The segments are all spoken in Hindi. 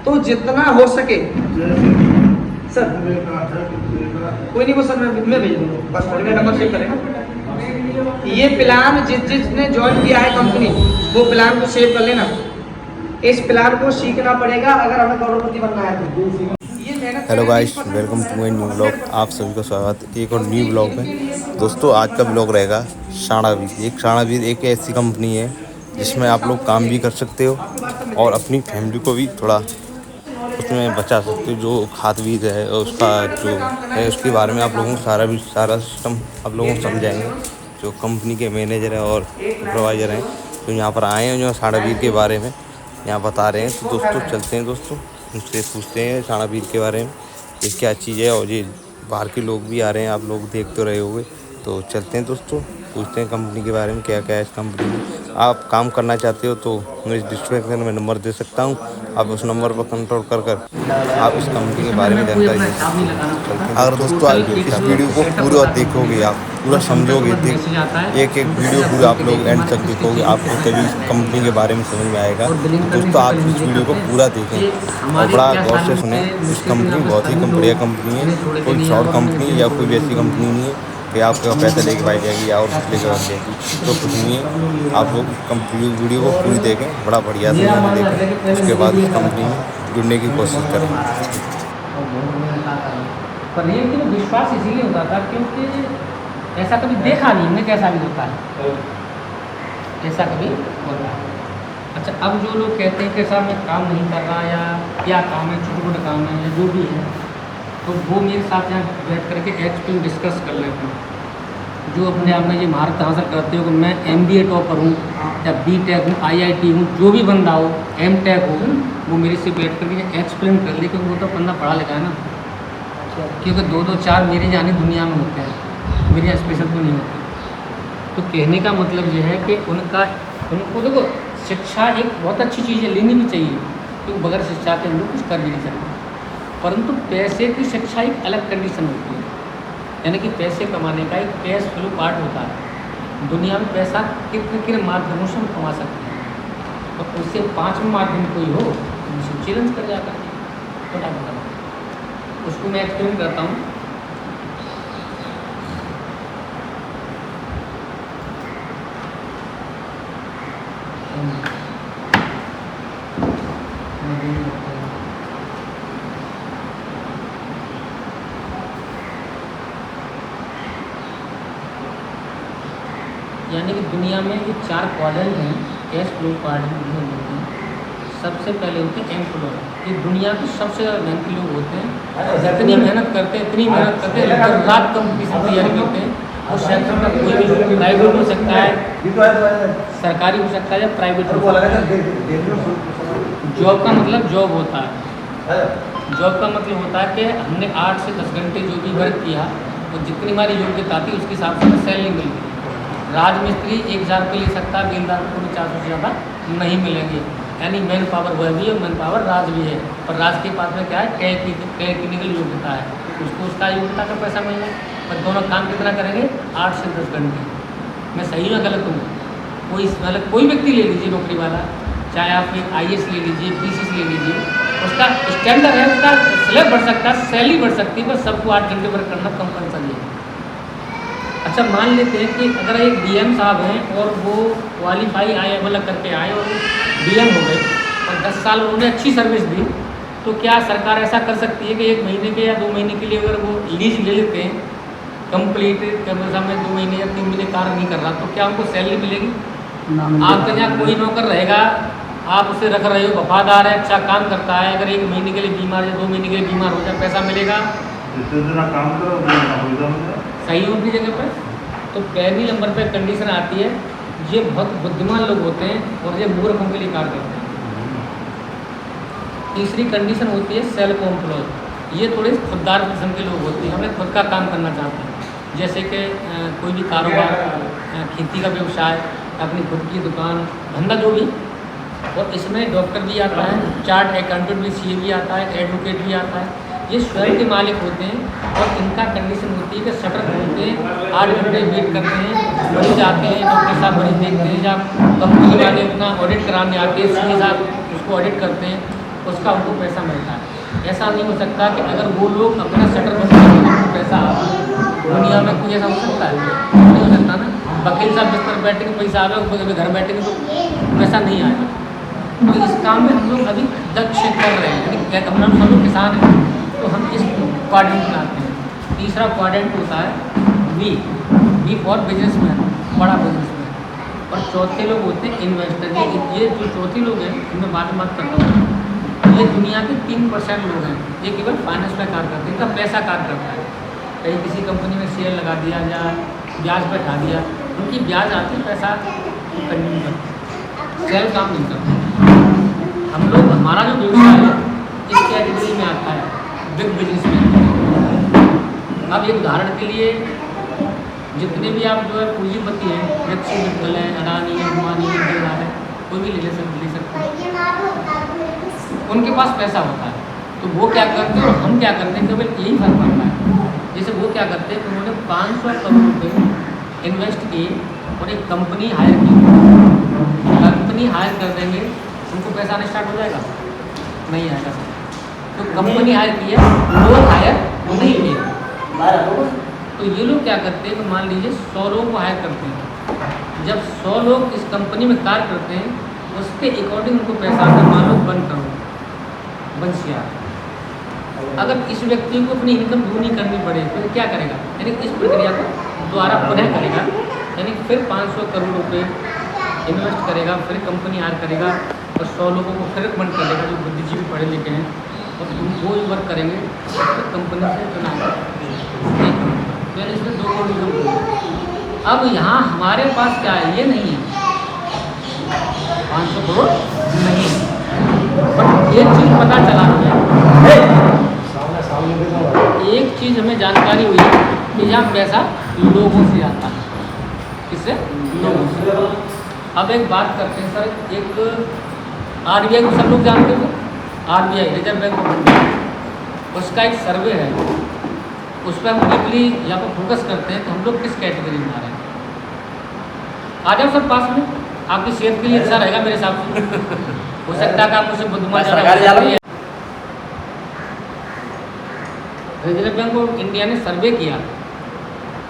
तो जितना हो सके सर, कोई नहीं वो सर मैं भेज दूँगा, बस मेरा नंबर सेव करेगा। ये प्लान जिसने ज्वाइन किया है कंपनी, वो प्लान को सेव कर लेना। इस प्लान को सीखना पड़ेगा अगर हमें करोड़पति बनना है तो। Hello guys, welcome to my new blog. आप सभी का स्वागत है एक और न्यू ब्लॉग में। दोस्तों, आज का ब्लॉग रहेगा शाणावीर। शाणावीर एक ऐसी कंपनी है जिसमें आप लोग काम भी कर सकते हो और अपनी फैमिली को भी थोड़ा उसमें बचा सकते हो। जो खाद-बीज है और उसका जो है उसके बारे में आप लोगों को सारा सिस्टम आप लोगों को समझाएंगे। जो कंपनी के मैनेजर हैं और सुपरवाइज़र हैं जो यहाँ पर आए हैं, जो शाणावीर के बारे में यहाँ बता रहे हैं। तो दोस्तों चलते हैं, दोस्तों उनसे पूछते हैं शाणावीर के बारे में, ये क्या चीज़ है। और ये बाहर के लोग भी आ रहे हैं, आप लोग देख तो रहे होंगे। तो चलते हैं दोस्तों, पूछते हैं कंपनी के बारे में, क्या क्या है इस कंपनी में। आप काम करना चाहते हो तो मैं डिस्क्रिप्शन में नंबर दे सकता हूँ, आप उस नंबर पर कंट्रोल कर आप इस कंपनी के बारे में जानकारी ले सकते हैं। अगर दोस्तों आप इस वीडियो को पूरा देखोगे, आप पूरा समझोगे, एक एक वीडियो पूरा आप लोग एंड तक देखोगे, आपको तभी इस कंपनी के बारे में समझ में आएगा। दोस्तों आप इस वीडियो को पूरा देखें और बड़ा गौर से सुने। इस कंपनी बहुत ही बढ़िया कंपनी है, कोई फ्रॉड कंपनी या कोई भी ऐसी कंपनी नहीं है कि आपका पैसा लेके भाग जाएगी या और कुछ लेके भाग जाएगी, तो कुछ नहीं है। आप लोग कंपनी वीडियो को पूरी देखें, बड़ा बढ़िया से देखें, उसके बाद इस कंपनी में जुड़ने की कोशिश करें। पर ये कि विश्वास इसीलिए होता था क्योंकि ऐसा कभी देखा नहीं हमने, कैसा भी होता है, ऐसा कभी होता है। अच्छा, अब जो लोग कहते हैं कि साहब मैं काम नहीं कर रहा या क्या काम है, छोटे मोटे काम है या जो भी है, तो वो मेरे साथ यहाँ बैठ करके एक्सपीरियंस डिस्कस कर लेते हैं। जो अपने आप में ये महारत हासिल करते हो कि मैं MBA टॉपर हूँ या BTech हूँ, IIT हूँ, जो भी बंदा हो, M.Tech हो, वो मेरे से बैठ करके एक्सप्लेन कर ले, क्योंकि वो तो बंदा पढ़ा लिखा है ना। क्योंकि 2-2 4 मेरे जाने दुनिया में होते हैं, मेरे यहाँ स्पेशल तो नहीं होते। तो कहने का मतलब ये है कि उनको देखो, शिक्षा एक बहुत अच्छी चीज़ है, लेनी भी चाहिए, क्योंकि बगैर शिक्षा के हम लोग कुछ कर भी नहीं सकते। परंतु पैसे की शिक्षा एक अलग कंडीशन होती है, यानी कि पैसे कमाने का एक कैश फ्लो पार्ट होता है। दुनिया में पैसा किन माध्यमों से हम कमा सकते हैं, और उससे 5वें माध्यम कोई हो तो उसे चैलेंज कर जाता है, छोटा मोटा उसको मैं एक्सप्लेन करता हूँ। यानी कि दुनिया में ये 4 क्वाड्रेंट हैं, कैश फ्लो पार्ट हैं। सबसे पहले होते हैं एम्प्लॉय, ये दुनिया के सबसे ज़्यादा मेहनती लोग होते हैं। इतनी मेहनत करते हैं, रात कंपनी से तैयारी करते हैं। उस सेक्टर का कोई भी प्राइवेट हो सकता है, सरकारी हो सकता है या प्राइवेट हो सकता है। जॉब का मतलब जॉब होता है, जॉब का मतलब होता है कि हमने 8 से 10 घंटे जो भी वर्क किया, तो जितनी हमारी योग्यता थी उसके हिसाब से सैलरी मिलती है। राजमिस्त्री 1000 रुपये ले सकता है, बेलदार को 400 से ज़्यादा नहीं मिलेंगे। यानी मैन पावर वह भी है, मैन पावर राज भी है। और राज के पास में क्या है, टेक्निकल योग्यता है, उसको उसका योग्यता का पैसा मिलना। और दोनों काम कितना करेंगे, 8 से 10 घंटे। मैं सही में गलत हूँ? कोई व्यक्ति ले लीजिए नौकरी वाला, चाहे आप IAS ले लीजिए, BCS ले लीजिए, उसका स्टैंडर्ड है, उसका स्लैब बढ़ सकता है, सैलरी बढ़ सकती है, बस सबको 8 घंटे वर्क करना कंपलसरी है। अच्छा, मान लेते हैं कि अगर एक DM साहब हैं और वो क्वालीफाई आए वाला करके आए और DM हो गए और 10 साल उन्होंने अच्छी सर्विस दी, तो क्या सरकार ऐसा कर सकती है कि 1 महीने के या 2 महीने के लिए अगर वो लीज ले लेते हैं, कंप्लीट में 2 महीने या 3 महीने कार्य नहीं कर रहा, तो क्या उनको सैलरी मिलेगी? आपके यहाँ कोई नौकर रहेगा, आप उसे रख रहे हो, वफादार है, अच्छा काम करता है, अगर 1 महीने के लिए बीमार या 2 महीने के लिए बीमार हो जाए, पैसा मिलेगा? सही हो अपनी जगह पर। तो पहली नंबर पर कंडीशन आती है, ये बहुत बुद्धिमान लोग होते हैं और ये मूर्खों के लिए कार्य करते हैं। तीसरी कंडीशन होती है सेल्फ एम्प्लॉय, ये थोड़े खुददार किस्म के लोग होते हैं, हमें खुद का काम करना चाहते हैं। जैसे कि कोई भी कारोबार, खेती का व्यवसाय, अपनी खुद की दुकान, धंधा जो भी। और इसमें डॉक्टर भी आता है, चार्ट अकाउंटेंट भी, CA भी आता है, एडवोकेट भी आता है। ये स्वयं के मालिक होते हैं और इनका कंडीशन होती है कि शटर खोलते हैं, 8 घंटे वेट करते हैं, मरीज आते हैं, डॉक्टर साहब मरीज देखते हैं, जब कंपनी वाले अपना ऑडिट कराने आते हैं, CA साहब उसको ऑडिट करते हैं, उसका उनको पैसा मिलता है। ऐसा नहीं हो सकता कि अगर वो लोग अपना शटर बंद करें तो उनको पैसा दुनिया में कोई ऐसा हो सकता है? नहीं हो सकता ना। वकील साहब बिस्तर बैठे के पैसा आवे, घर बैठे के तो पैसा नहीं आएगा। तो इस काम में हम लोग अभी दक्ष कर रहे हैं, यानी हम लोग किसान हैं तो हम इस क्वाड्रेंट में आते हैं। तीसरा क्वाड्रेंट होता है बी फॉर बिजनेसमैन, बड़ा बिजनेसमैन। और चौथे लोग होते हैं इन्वेस्टर। ये जो चौथे लोग हैं इनमें बाद में बात करता हूँ। ये दुनिया के 3% लोग हैं, ये केवल फाइनेंस में कार्य करते हैं, इनका पैसा कार्य करता है। कहीं किसी कंपनी में शेयर लगा दिया या ब्याज बैठा दिया, उनकी ब्याज आती है, पैसा कंज्यूम करते हैं, सेल काम नहीं करते। हम लोग, हमारा जो व्यवसाय है इस कैटेगरी में आता है, बिग बिजनेसमैन। अब एक उदाहरण के लिए जितने भी आप जो है पूंजीपति हैं, एक्सिस मित्तल है, अडानी है, अंबानी है, बिरला है, कोई भी ले सकते हैं, उनके पास पैसा होता है। तो वो क्या करते हैं और हम क्या करते हैं, केवल यही फर्क पड़ता है। जैसे वो क्या करते हैं कि उन्होंने 500 करोड़ रुपये इन्वेस्ट किए और एक कंपनी हायर की। कंपनी हायर कर देंगे, उनको पैसा आना स्टार्ट हो जाएगा? नहीं आएगा। तो कंपनी हायर की है, लोग हायर नहीं किए। तो ये लोग क्या करते हैं कि मान लीजिए 100 लोगों को हायर करते हैं। जब 100 लोग इस कंपनी में कार्य करते हैं, उसके अकॉर्डिंग उनको पैसा आता है। मान लो 1 करोड़, 1 CR। अगर इस व्यक्ति को अपनी इनकम दूनी करनी पड़े तो क्या करेगा? यानी इस प्रक्रिया को दोबारा पुनः करेगा, यानी फिर 500 करोड़ रुपये इन्वेस्ट करेगा, फिर कंपनी हायर करेगा और 100 लोगों को फिर रिकमेंड कर देगा जो बुद्धिजीवी पढ़े लिखे हैं, और वो वर्क करेंगे तो कंपनी से चुना। मैंने इसमें 2 करोड़ इनकम। अब यहाँ हमारे पास क्या है, ये नहीं है 500 करोड़ नहीं, बट एक चीज़ पता चला हमें, एक चीज़ हमें जानकारी हुई कि यहाँ पैसा लोगों से आता है। किससे? लोगों से। अब एक बात करते हैं सर, एक RBI को सब लोग जानते हो, RBI reserve bank of India, उसका एक सर्वे है, उस पर हम डीपली यहाँ पर फोकस करते हैं कि हम लोग किस कैटेगरी में आ रहे हैं। आ जाओ सर पास में, आपकी सेहत के लिए अच्छा रहेगा मेरे हिसाब से। हो सकता है कि आप उसे बुद्धमा रिजर्व बैंक ऑफ इंडिया ने सर्वे किया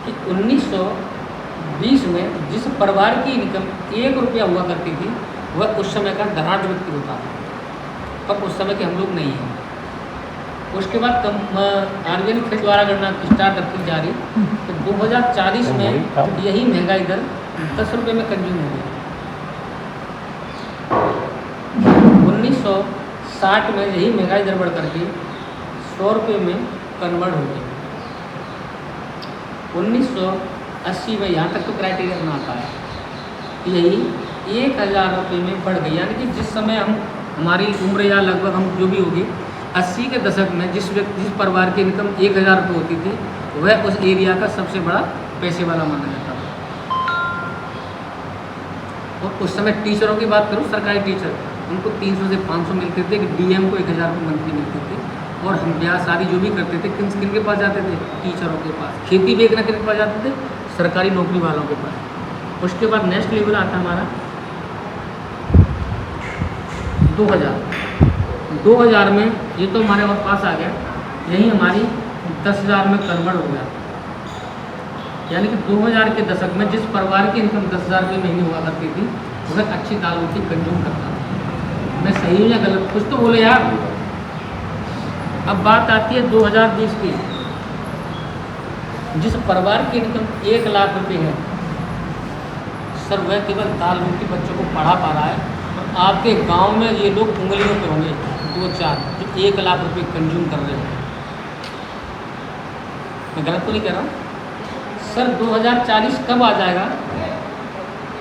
कि 1920 में जिस परिवार की इनकम 1 रुपया हुआ करती थी, वह उस समय का धनाढ़ व्यक्ति होता था, पर उस समय के हम लोग नहीं हैं। उसके बाद RBI ने फिर द्वारा गणना स्टार्ट रखी जा रही, तो 2040 में यही महंगाई दर 10 रुपये में कंज्यूम हो गई। 1960 में यही महंगाई दर बढ़ करके 100 रुपये में कन्वर्ट हो गई। 1980 में यहाँ तक तो क्राइटेरिया बना आता है, यही 1000 रुपये में बढ़ गई। यानी कि जिस समय हमारी उम्र या लगभग हम जो भी होगी 80 के दशक में जिस परिवार की इनकम 1000 रुपये होती थी, वह उस एरिया का सबसे बड़ा पैसे वाला माना जाता था। और उस समय टीचरों की बात करूँ, सरकारी टीचर, उनको 300 से 500 मिलते थे, कि DM को 1000 रुपये मंथली मिलते थे। और हम ब्याह शादी जो भी करते थे किन के पास जाते थे? टीचरों के पास। खेती बेचना किन के पास जाते थे? सरकारी नौकरी वालों के पास। उसके बाद नेक्स्ट लेवल आता हमारा 2000 में, ये तो हमारे और पास आ गया, यही हमारी 10,000 में कन्वर्ट हो गया। यानी कि 2000 के दशक में जिस परिवार की इनकम 10,000 रुपये महीने हुआ करती थी, वह अच्छी दाल रोटी कंज्यूम करता था। मैं सही या गलत? कुछ तो बोले यार। अब बात आती है 2020 की, जिस परिवार की इनकम 1 लाख रुपये है, सर वह केवल दाल रोटी बच्चों को पढ़ा पा रहा है, और आपके गांव में ये लोग उंगलियों पे होंगे 2-4 जो 1 लाख रुपये कंज्यूम कर रहे हैं। मैं गलत तो नहीं कह रहा हूँ सर? 2040 कब आ जाएगा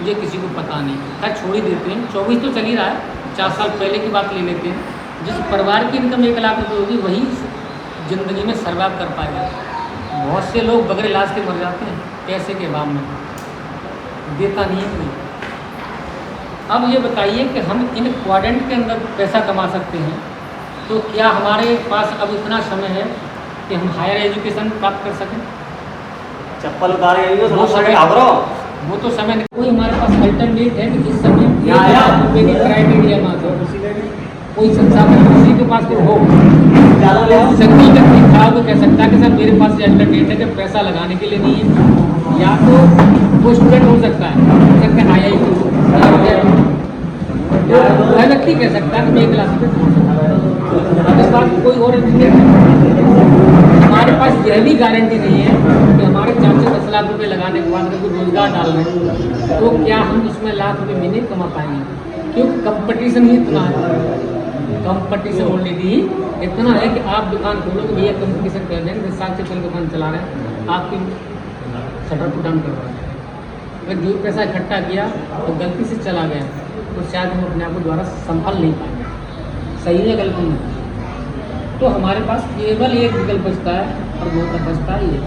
ये किसी को पता नहीं। खैर छोड़ ही देते हैं, 24 तो चल ही रहा है, 4 साल पहले की बात ले लेते हैं। जिस परिवार की इनकम 1 लाख रुपये होगी, वही ज़िंदगी में सर्वाइव कर पाएगा। बहुत से लोग बगैर इलाज के मर जाते हैं पैसे के अभाव में, देता नहीं है कोई। अब ये बताइए कि हम इन क्वाड्रेंट के अंदर पैसा कमा सकते हैं, तो क्या हमारे पास अब इतना समय है कि हम हायर एजुकेशन प्राप्त कर सकें? चप्पल उतारे वो तो समय नहीं। कोई हमारे पास अल्टरनेट है कि इस समय 1 लाख रुपये की क्राइटेरिया ना हो, कोई संसाधन किसी के पास तो हो, ज़्यादा ले आओ। संगल व्यक्ति खड़ा होकर कह सकता है कि सर मेरे पास ये अल्टरनेट है कि पैसा लगाने के लिए नहीं है। या तो वो स्टूडेंट हो सकता है IIT वह व्यक्ति कह सकता है कि मैं 1 लाख रुपये कमा सकता हूं। इस बात कोई और हमारे पास यह भी गारंटी नहीं है कि हमारे 4-10 लाख रुपए लगाने के बाद अगर कोई रोजगार डाल रहे हैं तो क्या हम उसमें लाख रुपए महीने कमा पाएंगे, क्योंकि कंपटीशन ही इतना है। कंपटीशन ऑलरेडी इतना है कि आप दुकान खोलोगे, भैया कंपटीशन कर देंगे, 10 साल से पहले दुकान चला रहे हैं, आपकी शटर पुट डाउन करवा रहे हैं। अगर जो पैसा इकट्ठा किया तो गलती से चला गया तो शायद हम अपने आप को दोबारा संभाल नहीं पाएंगे। सही है गलत नहीं? तो हमारे पास केवल एक विकल्प बचता है और वो बचता है ये।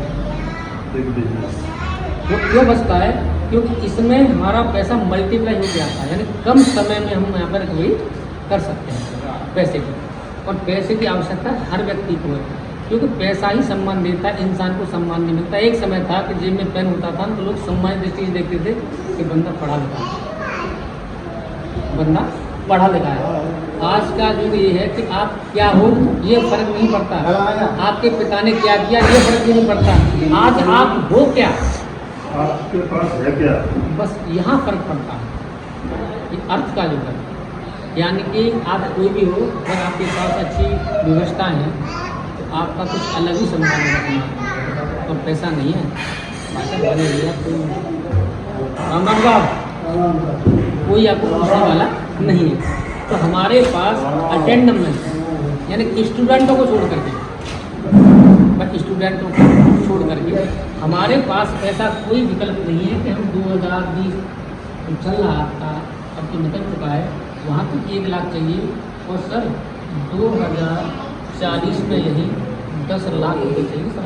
वो क्यों बचता है? क्योंकि इसमें हमारा पैसा मल्टीप्लाई हो जाता है, यानी कम समय में हम यहाँ पर कोई कर सकते हैं पैसे की। और पैसे की आवश्यकता हर व्यक्ति को है, क्योंकि पैसा ही सम्मान देता है, इंसान को सम्मान नहीं मिलता। एक समय था कि जेब में पेन होता था तो लोग सम्मान की चीज़ देखते थे कि बंदा पढ़ा लिखा है, बंदा पढ़ा लिखा है। आज का युग ये है कि आप क्या हो ये फर्क नहीं पड़ता, आपके पिता ने क्या किया ये फर्क नहीं पड़ता, आज आप हो क्या, आपके पास है क्या, बस यहाँ फर्क पड़ता है। ये अर्थ का युग है, यानी कि आप कोई भी हो, अगर आपके पास अच्छी व्यवस्था है तो आपका कुछ अलग ही सम्मान रखना, और पैसा नहीं है पैसा बने लिया कोई आपको पूछने वाला नहीं है। तो हमारे पास अटेंडमेंट यानी स्टूडेंटों को छोड़ करके, बट स्टूडेंटों को छोड़ करके हमारे पास ऐसा कोई विकल्प नहीं है कि हम 2020 चल रहा था, अब तो निकल चुका है, वहाँ तक 1 लाख चाहिए और सर 2040 में यही 10 लाख रुपये चाहिए सर।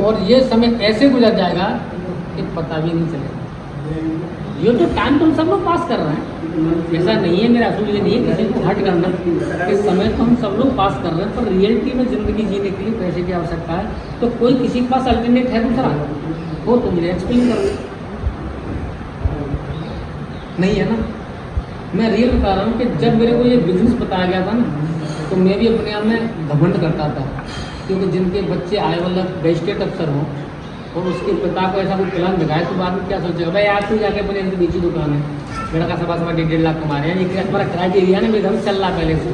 और ये समय ऐसे गुजर जाएगा कि पता भी नहीं चलेगा। ये तो टाइम तो हम सब लोग पास कर रहे हैं, ऐसा नहीं है, मेरा असूल ये नहीं है किसी को हट करना कि समय तो हम सब लोग पास कर रहे हैं, पर रियलिटी में ज़िंदगी जीने के लिए पैसे की आवश्यकता है। तो कोई किसी के पास अल्टरनेट है दूसरा हो तो मुझे एक्सप्लेन करो। नहीं है ना? मैं रियल बता रहा हूँ कि जब मेरे को ये बिजनेस बताया गया था ना, तो मैं भी अपने आप में घमंड करता था, क्योंकि जिनके बच्चे आए वाला गैजेटेड अफसर हों और उसके पिता को ऐसा कोई प्लान दिखाए तो बाद में क्या सोचेगा, भाई आज तो जाके अपने इनकी बीची दुकान है, मेरा का सवा 1.5 लाख कमा रहे हैं, ये हमारा क्राइटेरिया ना मेरे घर चल रहा पहले से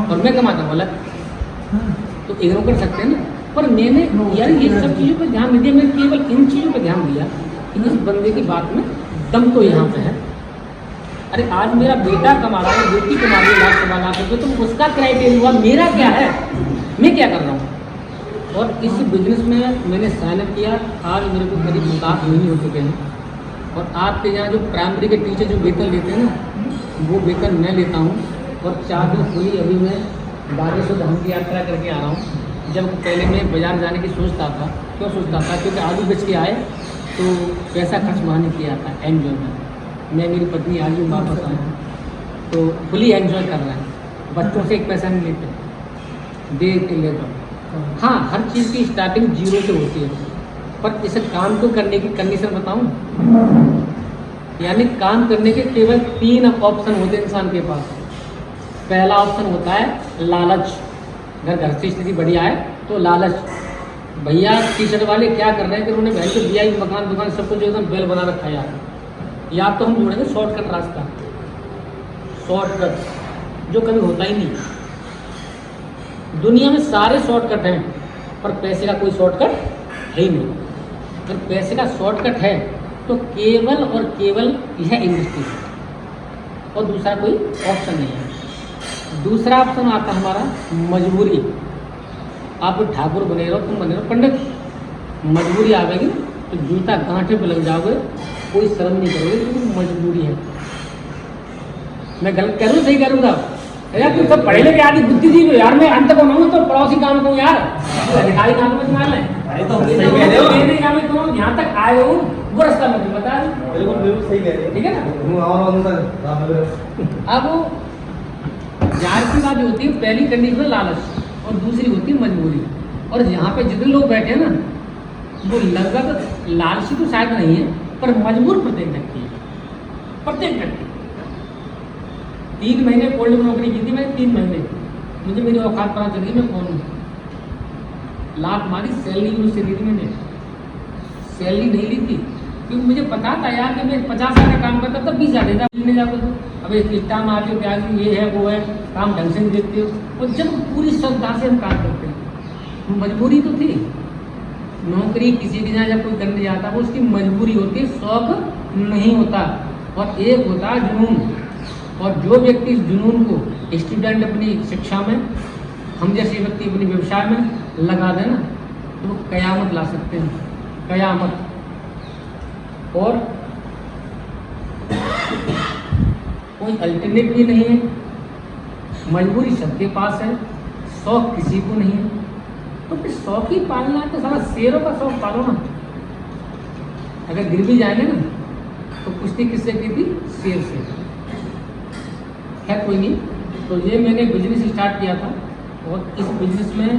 और मैं कमाता हूँ अलग, तो इग्नोर कर सकते हैं ना। पर मैंने यार ये सब चीज़ों पर ध्यान नहीं दिया, मैंने केवल इन चीज़ों पर ध्यान दिया कि इस बंदे की बात में दम तो यहाँ पे है। अरे आज मेरा बेटा कमा रहा है, बेटी कमा रही है 1.5 लाख रुपये, तो उसका क्राइटेरिया हुआ, मेरा क्या है, मैं क्या कर रहा हूँ। और इस बिजनेस में मैंने साइन अप किया, आज मेरे को करीब 7 महीने हो चुके हैं। और आपके यहाँ जो प्राइमरी के टीचर जो वेतन लेते हैं ना, वो वेतन मैं लेता हूँ। और 4 दिन खुली अभी मैं बागेश्वर धाम की यात्रा करके आ रहा हूँ। जब पहले मैं बाज़ार जाने की सोचता था, क्यों सोचता था, क्योंकि आलू बेच के आए तो पैसा खर्च वहाँ नहीं किया था एन्जॉय में। मैं मेरी पत्नी आज भी वापस आए तो फुली एन्जॉय कर रहे हैं, बच्चों से 1 पैसा नहीं लेते, दे के लेता हूँ। हाँ, हर चीज़ की स्टार्टिंग 0 से होती है, पर इसे काम को करने की कंडीशन बताऊँ, यानी काम करने के केवल 3 ऑप्शन होते हैं इंसान के पास। पहला ऑप्शन होता है लालच, अगर घर से स्थिति बढ़िया है तो लालच। भैया टी शर्ट वाले क्या कर रहे हैं कि उन्होंने बहन को दिया ही मकान दुकान सब कुछ एकदम बेल बना रखा है। या तो हम ढूंढेंगे शॉर्टकट रास्ता, शॉर्टकट जो कभी होता ही नहीं। दुनिया में सारे शॉर्टकट हैं, पर पैसे का कोई शॉर्टकट है ही नहीं। अगर पैसे का शॉर्टकट है तो केवल और केवल यह इंडस्ट्री है, और दूसरा कोई ऑप्शन नहीं है। दूसरा ऑप्शन आता है हमारा मजबूरी। आप ठाकुर बने रहो, तुम बने रहो पंडित, मजबूरी आवेगी तो जूता गांठे पे लग जाओगे, कोई शर्म नहीं करोगे, क्योंकि मजबूरी है। मैं गलत करूँ सही करूँगा यार, तुम सब पढ़े लिखे आदि बुद्धि दी यार, मैं अंत को नहीं तो पड़ोसी काम करूँ यार, अधिकारी काम में मान लें यहाँ तक आए हो वो रास्ता मुझे बता दो, ठीक है ना। अब जार की बात होती है, पहली कंडीशन लालच और दूसरी होती है मजबूरी। और यहाँ पे जितने लोग बैठे हैं ना, वो लगभग लालची तो शायद नहीं है, पर मजबूर प्रत्येक व्यक्ति है, प्रत्येक व्यक्ति। 3 महीने कोल्ड में नौकरी की थी मैंने, 3 महीने। मुझे मेरी औकात पता चली मैं कौन हूँ। लात मारी, सैलरी मुझसे ली थी मैंने, सैलरी नहीं ली थी क्योंकि मुझे पता था यार कि मैं 50 साल का काम करता तब 20,000 देता, नहीं जाता तो अब एक टाइम आते हो प्याज ये है वो है, काम ढंग से नहीं देखते हो। और जब पूरी श्रद्धा से हम काम करते हैं, मजबूरी तो थी, नौकरी किसी के यहाँ जब कोई करने जाता वो उसकी मजबूरी होती है, शौक नहीं होता। और एक होता है जुनून, और जो व्यक्ति इस जुनून को स्टूडेंट अपनी शिक्षा में, हम जैसे व्यक्ति अपने व्यवसाय में लगा देना तो वो कयामत ला सकते हैं, कयामत। और कोई अल्टरनेट भी नहीं है, मजबूरी सबके पास है, शौक किसी को नहीं है। तो फिर शौक ही पालना है तो सारा शेरों का शौक पालो ना। अगर गिर भी जाएंगे ना तो कुश्ती किससे की थी? शेर से। है कोई नहीं। तो ये मैंने बिजनेस स्टार्ट किया था और इस बिजनेस में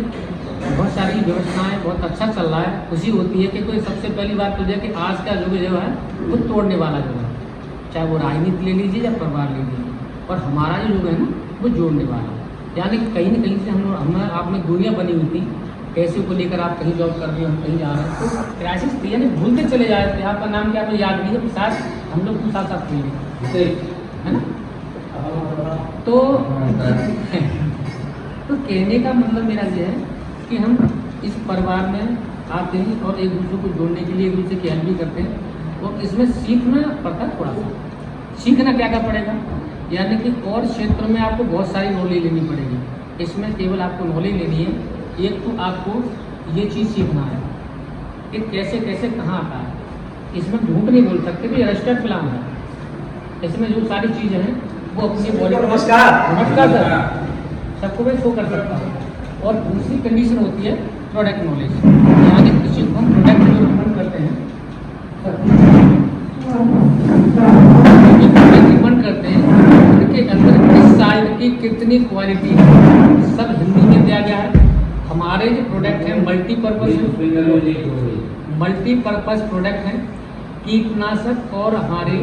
बहुत सारी व्यवस्थाएं, बहुत अच्छा चल रहा है। खुशी होती है कि कोई सबसे पहली बात तो है कि आज का युग जो है वो तोड़ने वाला युग है, चाहे वो राजनीति ले लीजिए या परिवार ले लीजिए, और हमारा जो युग है ना वो जोड़ने वाला है। यानी कि कहीं न कहीं से हम आप में दूरियाँ बनी हुई थी, पैसे को लेकर आप कहीं जॉब कर रहे हो, हम कहीं जा रहे हैं, तो क्राइसिस थी, यानी भूलते चले जा रहे थे। आपका नाम क्या हमें याद नहीं है, शायद हम लोग साथ साथ खेले, है ना। तो कहने का मतलब मेरा ये है कि हम इस परिवार में आते हैं और एक दूसरे को जोड़ने के लिए एक दूसरे की हेल्प भी करते हैं। और इसमें सीखना पड़ता है, थोड़ा सा सीखना क्या क्या पड़ेगा, यानी कि और क्षेत्र में आपको बहुत सारी नॉलेज लेनी पड़ेगी। इसमें केवल आपको नॉलेज लेनी है, एक तो आपको ये चीज़ सीखना है कि कैसे कैसे कहाँ आता है। इसमें झूठ नहीं बोल सकते कि रजिस्टर्ड प्लान है, इसमें जो सारी चीज़ें हैं वो अपनी बॉडी। नमस्कार सर, सबको मैं शो कर सकता हूँ। और दूसरी कंडीशन होती है प्रोडक्ट नॉलेज, यानी किसी को हम प्रोडक्ट डेवलपमेंट करते हैं, उनके अंदर किस साइड की कितनी क्वालिटी सब हिंदी में दिया गया है। हमारे जो प्रोडक्ट हैं मल्टीपर्पज प्रोडक्ट हैं, कीटनाशक और हमारे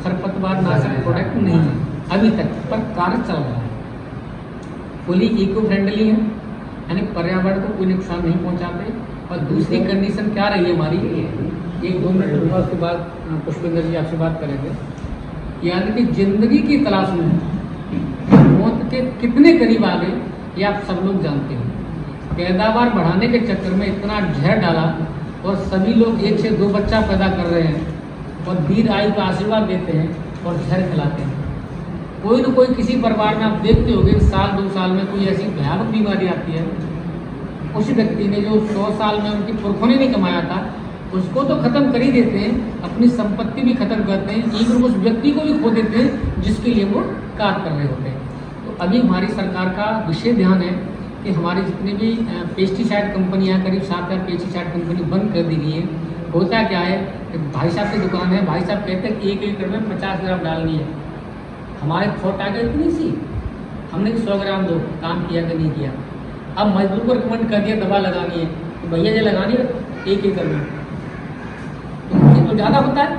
खरपतवार नाशक प्रोडक्ट नहीं है अभी तक, पर कार्य चल रहा है। फुली इको फ्रेंडली है, यानी पर्यावरण को कोई नुकसान नहीं पहुंचाते। और दूसरी कंडीशन क्या रही है हमारी, 1-2 मिनट होगा, उसके बाद पुष्पेंद्र जी आपसे बात करेंगे। यानी कि जिंदगी की तलाश में मौत के कितने करीब आ गए ये आप सब लोग जानते हैं। पैदावार बढ़ाने के चक्कर में इतना जहर डाला और सभी लोग 1 से 2 बच्चा पैदा कर रहे हैं और दीर्घ आयु का आशीर्वाद देते हैं और जहर खिलाते हैं। कोई न कोई किसी परिवार में आप देखते होंगे साल 2 साल में कोई ऐसी भयानक बीमारी आती है, उस व्यक्ति ने जो 100 साल में उनकी पुरखों ने नहीं कमाया था उसको तो खत्म कर ही देते हैं, अपनी संपत्ति भी खत्म करते हैं, इवन उस व्यक्ति को भी खो देते हैं जिसके लिए वो कार्य कर रहे होते हैं। तो अभी हमारी सरकार का विशेष ध्यान है कि हमारी जितनी भी पेस्टिसाइड कंपनियां, करीब 7 पेस्टिसाइड कंपनी बंद कर दी गई है। होता क्या है, भाई साहब की दुकान है, भाई साहब कहते हैं कि 1 लीटर में 50 ग्राम डालनी है। हमारे थॉट आ गए इतनी सी, हमने 100 ग्राम दो, काम किया कि नहीं किया। अब मजदूर को रिकमेंड कर दिया दवा लगानी है, तो भैया ये लगानी है 1 एकड़ में, तो ज़्यादा होता है।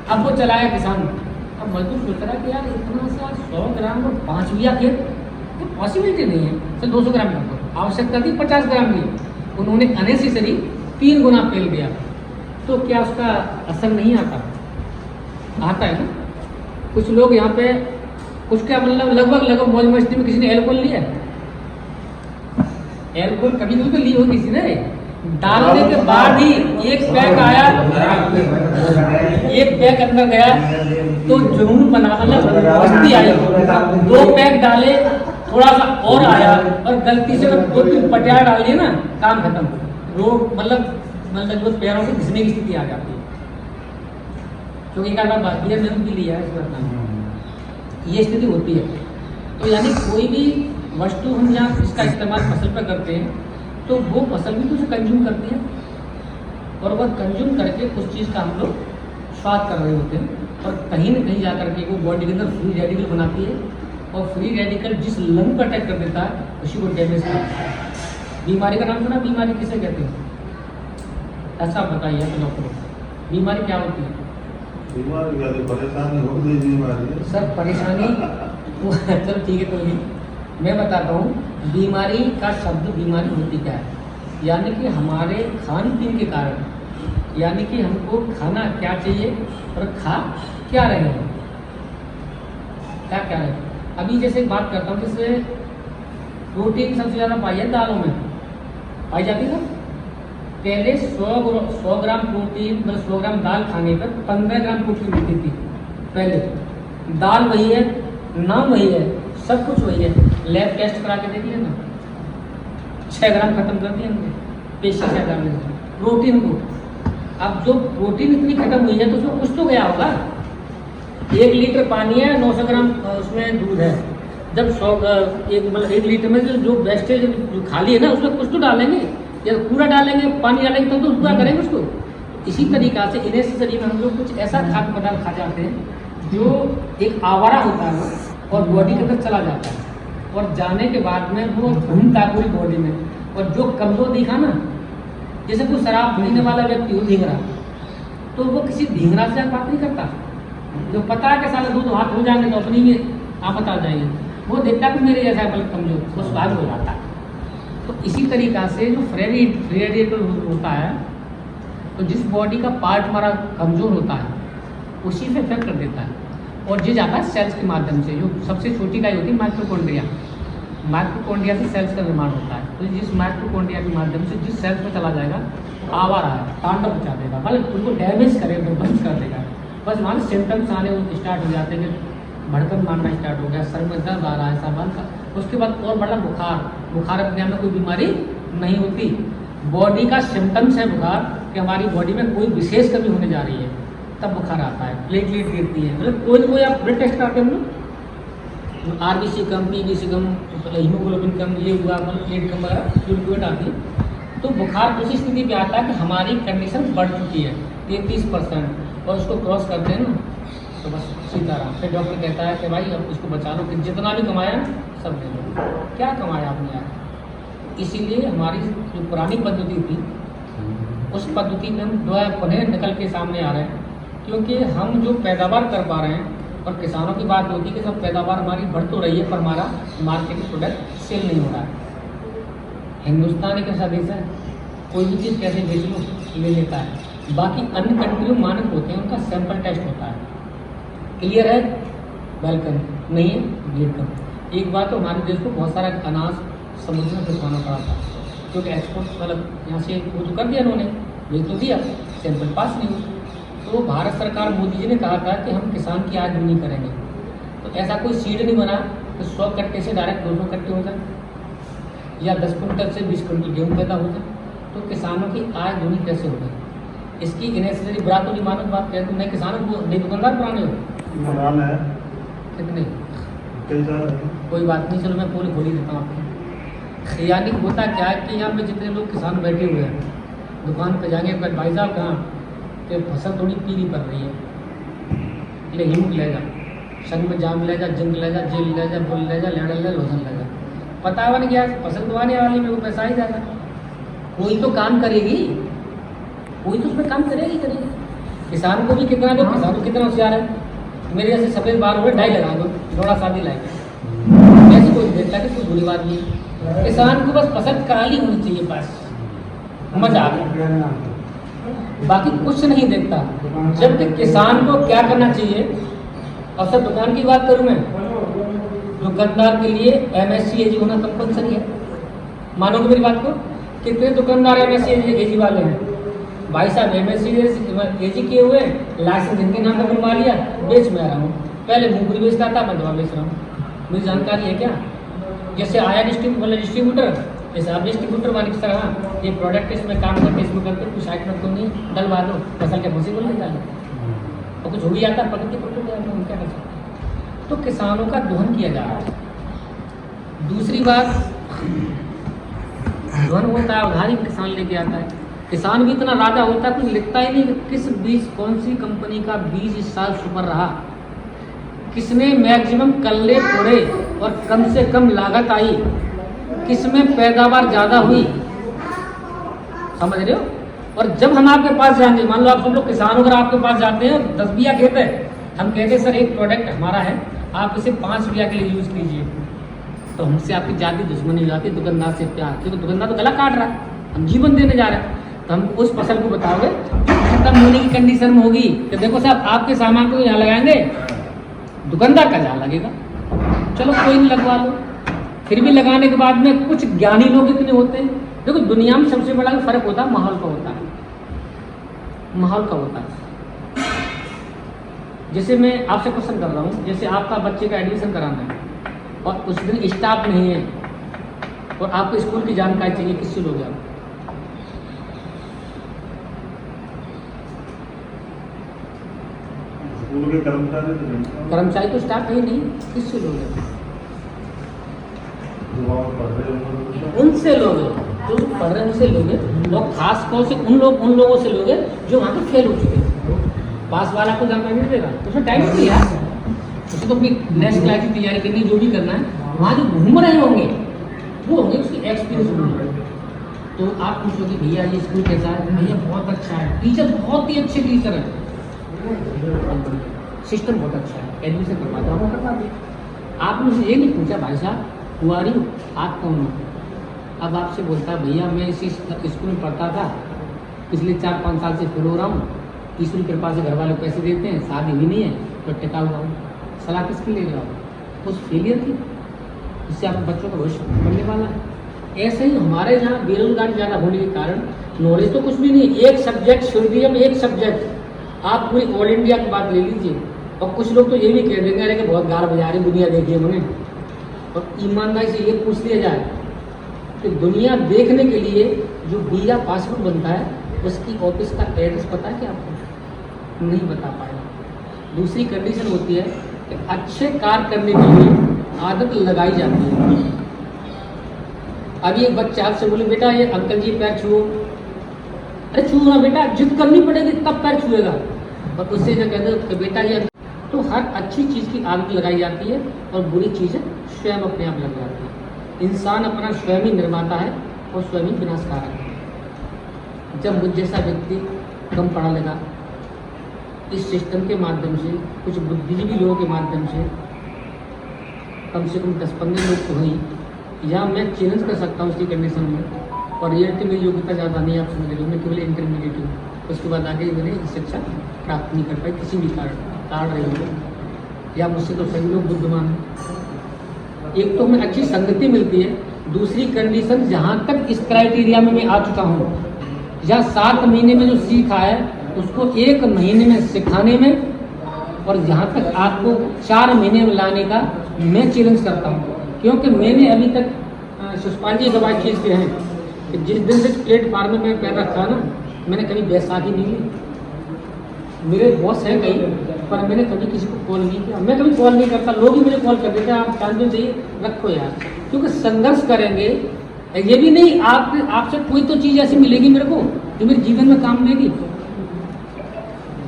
अब वो चलाया किसान, अब मजदूर सोच रहा है कि यार इतना सा 100 ग्राम और 5 बीघा खेत, ये पॉसिबिलिटी नहीं है, तो 200 ग्राम कर दो। आवश्यकता थी 50 ग्राम की, उन्होंने अनेसेसरी 3 गुना तेल दिया, तो क्या उसका असर नहीं आता? आता है ना। कुछ लोग यहाँ पे कुछ क्या मतलब लगभग मौज मस्ती में किसी ने एल्कोहल लिया है, एल्कोहल कभी तो ली हो किसी ने, डालने के बाद ही 1 पैक आया, 1 पैक अंदर गया तो जुनून बना, मतलब मस्ती आई। 2 पैक डाले, थोड़ा सा और आया, और गलती से 2-3 पटिया डाल दिए ना, काम खत्म। रोड मतलब पैरों से घिसने की स्थिति आ जाती है, क्योंकि एक बार बात बियर में भी लिया है इस बात, ये स्थिति होती है। तो यानी कोई भी वस्तु हम यहाँ इसका इस्तेमाल फसल पर करते हैं तो वो फसल भी तो उसे कंज्यूम करती है, और वह कंज्यूम करके उस चीज़ का हम लोग स्वाद कर रहे होते हैं, और कहीं न कहीं जा करके वो बॉडी के अंदर फ्री रेडिकल बनाती है, और फ्री रेडिकल जिस लंग को अटैक कर देता है उसी को डैमेज करता है। बीमारी का नाम सुना, बीमारी किसे कहते हैं? ऐसा बताइए तो डॉक्टर, बीमारी क्या होती है? बीमारी परेशानी हो गई, बीमारी सर परेशानी चलो ठीक है, कोई नहीं, मैं बताता हूँ। बीमारी का शब्द, बीमारी होती क्या है, यानी कि हमारे खान पीन के कारण, यानी कि हमको खाना क्या चाहिए और खा क्या रहे हैं, क्या है। अभी जैसे बात करता हूँ, जैसे प्रोटीन सबसे ज़्यादा पाई है दालों में, पाई जाती है। पहले 100 ग्राम प्रोटीन, मतलब 100 ग्राम दाल खाने पर 15 ग्राम प्रोटीन मिलती थी। पहले दाल वही है, नाम वही है, सब कुछ वही है। लैब टेस्ट करा के देखिए ना, 6 ग्राम खत्म कर दिया हमने पेशी से डालने से प्रोटीन को। अब जो प्रोटीन इतनी खत्म हुई है तो उसमें कुछ तो गया होगा। 1 लीटर पानी है, 900 ग्राम उसमें दूध है। जब 1 लीटर में जो वेस्टेज जो खाली है ना, उसमें कुछ तो डालेंगे, या पूरा डालेंगे, पानी डालेंगे तो पूरा करेंगे उसको। इसी तरीक़ा से इनेसेसरी में हम लोग कुछ ऐसा खाद्य पदार्थ खा जाते हैं जो एक आवारा होता है और बॉडी के अंदर चला जाता है, और जाने के बाद में वो घूमता है पूरी बॉडी में। और जो कमज़ोर दिखा ना, जैसे कोई शराब पीने वाला व्यक्ति हो ढींगरा, तो वो किसी ढींगरा से बात नहीं करता। जो पता है कि साले 2 हाथ हो जाएंगे तो अपनी में आफत आ जाएगी, वो देखता कि मेरे जैसा बल कमजोर, वो स्वाद हो जाता है। तो इसी तरीक़ा से जो फ्री रेडिकल होता है, तो जिस बॉडी का पार्ट हमारा कमज़ोर होता है उसी से इफेक्ट कर देता है, और ये जाता है सेल्स के माध्यम से। जो सबसे छोटी इकाई होती है माइटोकॉन्ड्रिया, माइटोकॉन्ड्रिया से सेल्स का निर्माण होता है। तो जिस माइटोकॉन्ड्रिया के माध्यम से जिस सेल्स में चला जाएगा, आवारा है, तांडव मचा देगा, मतलब उनको डैमेज करेगा, बंद कर देगा। बस वहाँ से सिम्टम्स आने स्टार्ट हो जाते हैं कि भड़कन मारना स्टार्ट हो गया, सर में दर्द आ रहा है, ऐसा बंद। उसके बाद और बड़ा बुखार अपने आप में कोई बीमारी नहीं होती, बॉडी का सिम्टम्स है बुखार, कि हमारी बॉडी में कोई विशेष कमी होने जा रही है, तब बुखार आता है, प्लेटलेट गिरती है। मतलब कोई ना कोई आप ब्लड टेस्ट कराते हैं हम लोग, RBC कम, PBC कम, हीमोग्लोबिन कम, ये हुआ, मतलब प्लेट कम वगैरह फ्लूक्चुएट आती है। तो बुखार उसी स्थिति पे आता है कि हमारी कंडीशन बढ़ चुकी है 33%, और उसको क्रॉस करते हैं ना तो बस सीताराम। फिर डॉक्टर कहता है कि भाई अब इसको बचा लो, कि जितना भी कमाया सब दे दो। क्या कमाया आपने यार? इसीलिए हमारी जो पुरानी पद्धति थी, उस पद्धति में हम जो है पुनः निकल के सामने आ रहे हैं, क्योंकि हम जो पैदावार कर पा रहे हैं, और किसानों की बात होती है कि सब पैदावार हमारी बढ़ तो रही है, पर हमारा मार्केट प्रोडक्ट सेल नहीं हो रहा है। हिंदुस्तान एक ऐसा देश है, कोई भी चीज़ कैसे बेच लो ले लेता है। बाकी अन्य कंट्रियों मानक होते हैं, उनका सैंपल टेस्ट होता है, क्लियर है, वेलकम, नहीं है वेलकम। एक बार तो हमारे देश को बहुत सारा अनाज समुद्र में भिजवाना पड़ा था, क्योंकि एक्सपोर्ट मतलब यहाँ से वो तो कर दिया उन्होंने, भेज तो दिया, सैंपल पास नहीं हुआ। तो भारत सरकार मोदी जी ने कहा था कि हम किसान की आय दूनी करेंगे, तो ऐसा कोई सीड नहीं बना कि 100 कट्टे से डायरेक्ट 200 कट्टे हो जाए, या 10 कुंटल से 20 कुंटल गेहूँ पैदा हो जाए। तो किसानों की आय दूनी कैसे हो गई? इसकी इनेसेसरी बुरा तो नहीं मानो बात कहते, नहीं किसानों को नहीं दुकानदार पुराने हो है कितने, कई साल कोई बात नहीं, चलो मैं पूरी खोली देता हूँ आपको। यानी होता क्या है कि यहाँ पे जितने लोग किसान बैठे हुए हैं, दुकान पर जाएंगे भाई साहब कहाँ कि फसल थोड़ी पीली पड़ रही है, ले हिमक ले जा, संग में जाम ले जा, जिंक ले जा, जेल ले जा, बुल ले जा, लेडल ले, लोसन ले जा। पता हुआ नहीं क्या फसल तो आने वाली में वो पैसा ही जाता। कोई तो काम करेगी, कोई तो उसमें काम करेगी। किसान को भी कितना दो, किसान को कितना होशियार है, मेरे जैसे सफ़ेद बाल हुए डाई लगा दो, थोड़ा शादी लाएंगे, ऐसी कोई देखता है कि कोई बुरी बात नहीं है। किसान को बस फसल काली होनी चाहिए, बस मजा आ गया, बाकी कुछ नहीं देखता। जबकि किसान को क्या करना चाहिए, और सब दुकान की बात करूँ मैं, दुकानदार के लिए MSc AG होना कंपलसरी है। मानोगे मेरी बात को? कितने दुकानदार MSc AG वाले हैं? भाई साहब MSc AG किए हुए, लाइसेंस इनके नाम पर बनवा लिया, बेच मैं रहा हूँ। पहले मूंगफली बेचता था, मैं दवा बेच रहा हूँ। मुझे जानकारी है क्या? जैसे आया डिस्ट्रीब्यूटर, जैसे आप डिस्ट्रीब्यूटर मान के तरह ये प्रोडक्ट इसमें काम करके इसमें करके कुछ साइड में तो नहीं डलवा दो, फसल के भूसी बोल देता है, और कुछ हो भी जाता है, प्रकृति पकड़ जाता है, क्या कर सकते हैं। तो किसानों का दोहन किया जा रहा है। दूसरी बात, दोहन होता है, उधारी किसान लेके आता है। किसान भी इतना राजा होता है, कुछ लिखता ही नहीं कि किस बीज, कौन सी कंपनी का बीज इस साल सुपर रहा, किसने मैक्सिमम कल्ले तोड़े और कम से कम लागत आई, किसमें पैदावार ज़्यादा हुई, समझ रहे हो? और जब हम आपके पास जाएंगे, मान लो आप सब लोग किसान अगर आपके पास जाते हैं, 10 बीघा खेत है, हम कहते हैं सर एक प्रोडक्ट हमारा है, आप इसे 5 रुपया के लिए यूज़ कीजिए, तो हमसे आपकी ज़्यादा दुश्मनी हो जाती है, दुकानदार से प्यार, क्योंकि दुकानदार तो गला काट रहा है, हम जीवन देने जा रहे हैं। तो हम उस फसल को बताओगे खत्म होने की कंडीशन में होगी कि देखो साहब आपके सामान को यहाँ लगाएंगे, दुकानदार का जहाँ लगेगा, चलो कोई नहीं लगवा लो। फिर भी लगाने के बाद में कुछ ज्ञानी लोग इतने होते हैं। देखो दुनिया में सबसे बड़ा फर्क होता है माहौल का होता है, माहौल का होता है। जैसे मैं आपसे क्वेश्चन कर रहा हूँ, जैसे आपका बच्चे का एडमिशन कराना है और उस दिन स्टाफ नहीं है और आपको स्कूल की जानकारी चाहिए, किससे लोगे आप? स्कूल के कर्मचारी तो नहीं, कर्मचारी तो स्टाफ है ही नहीं, किससे लोगे? जो वहाँ पढ़ रहे होंगे उनसे लोगे, जो पढ़ रहे हैं उनसे लोगे, और खास तौर से उन लोगों से लोगे जो वहाँ पे फेल हो चुके हैं। पास वाला को जानकारी नहीं देगा, उसमें टाइम नहीं यार, उसे तो अपनी नेक्स्ट क्लास की तैयारी करनी, जो भी करना है। वहाँ जो घूम रहे होंगे वो होंगे उसकी एक्सपीरियंस होंगे। तो आप पूछोगे भैया ये स्कूल कैसा है? भैया बहुत अच्छा है, टीचर बहुत ही अच्छे टीचर है, सिस्टम बहुत अच्छा है, एडमिशन करवा दो, हम करवा दिया। आपने मुझे ये नहीं पूछा भाई साहब कुआरी आप कौन हो? अब आपसे बोलता भैया मैं इसी स्कूल में पढ़ता था, पिछले 4-5 साल से फेल हो रहा हूँ, ईश्वर की कृपा से घर वाले पैसे देते हैं, शादी भी नहीं है तो टिका हुआ हूँ। सलाह किसके ले रहे हो? उस फेलियर की, इससे आप बच्चों का भविष्य बनने वाला है। ऐसे ही हमारे यहाँ बेरोजगारी ज़्यादा होने के कारण नॉलेज तो कुछ भी नहीं, एक सब्जेक्ट छोड़ दिया, एक सब्जेक्ट आप पूरी ऑल इंडिया की बात ले लीजिए। और कुछ लोग तो ये भी कह देंगे अरे कि बहुत गार बजा रही दुनिया देखिए मैंने। और ईमानदारी से ये पूछ लिया जाए कि दुनिया देखने के लिए जो वीजा पासपोर्ट बनता है उसकी ऑफिस का एड्रेस पता है क्या आपको? नहीं बता पाएगा। दूसरी कंडीशन होती है कि अच्छे कार्य करने के लिए आदत लगाई जाती है। अभी एक बच्चा आपसे बोले बेटा ये अंकल जी पैर छुओ, अरे छुओ ना बेटा, जिद करनी पड़ेगी तब पैर छुएगा। और उससे जो कहते हैं कि बेटा ये, तो हर अच्छी चीज़ की आदत लगाई जाती है और बुरी चीज़ें स्वयं अपने आप लग जाती है। इंसान अपना स्वयं ही निर्माता है और स्वयं ही विनाशकारक है। जब मुझ जैसा व्यक्ति कम पढ़ा लिखा इस सिस्टम के माध्यम से, कुछ बुद्धिजीवी लोगों के माध्यम से कम 10-15 लोग तो हुई, या मैं चैलेंज कर सकता हूँ उसकी कंडीशन में। और रियलिटी में योग्यता ज़्यादा नहीं, आप समझ लो, मैं केवल इंटरमीडिएट हूँ, उसके बाद आगे मैंने शिक्षा प्राप्त नहीं कर पाई किसी भी कारण रही हो, या मुझसे तो सभी लोग बुद्धिमान हैं। एक तो हमें अच्छी संगति मिलती है, दूसरी कंडीशन जहाँ तक इस क्राइटेरिया में मैं आ चुका हूँ, या 7 महीने में जो सीखा है उसको 1 महीने में सिखाने में, और जहाँ तक आपको 4 महीने में लाने का मैं चैलेंज करता हूँ। क्योंकि मैंने अभी तक सुषपाल जी गवाही चीज़ के हैं कि जिस दिन से प्लेटफार्म में मैं पैर रखा ना, मैंने कभी बैसाखी नहीं ली। मेरे बॉस हैं कई, पर मैंने कभी किसी को कॉल नहीं किया, मैं कभी कॉल नहीं करता, लोग ही मुझे कॉल कर देते हैं आप चांदी चाहिए रखो यार। क्योंकि संघर्ष करेंगे, ये भी नहीं आपसे कोई तो चीज़ ऐसी मिलेगी मेरे को जो मेरे जीवन में काम देगी।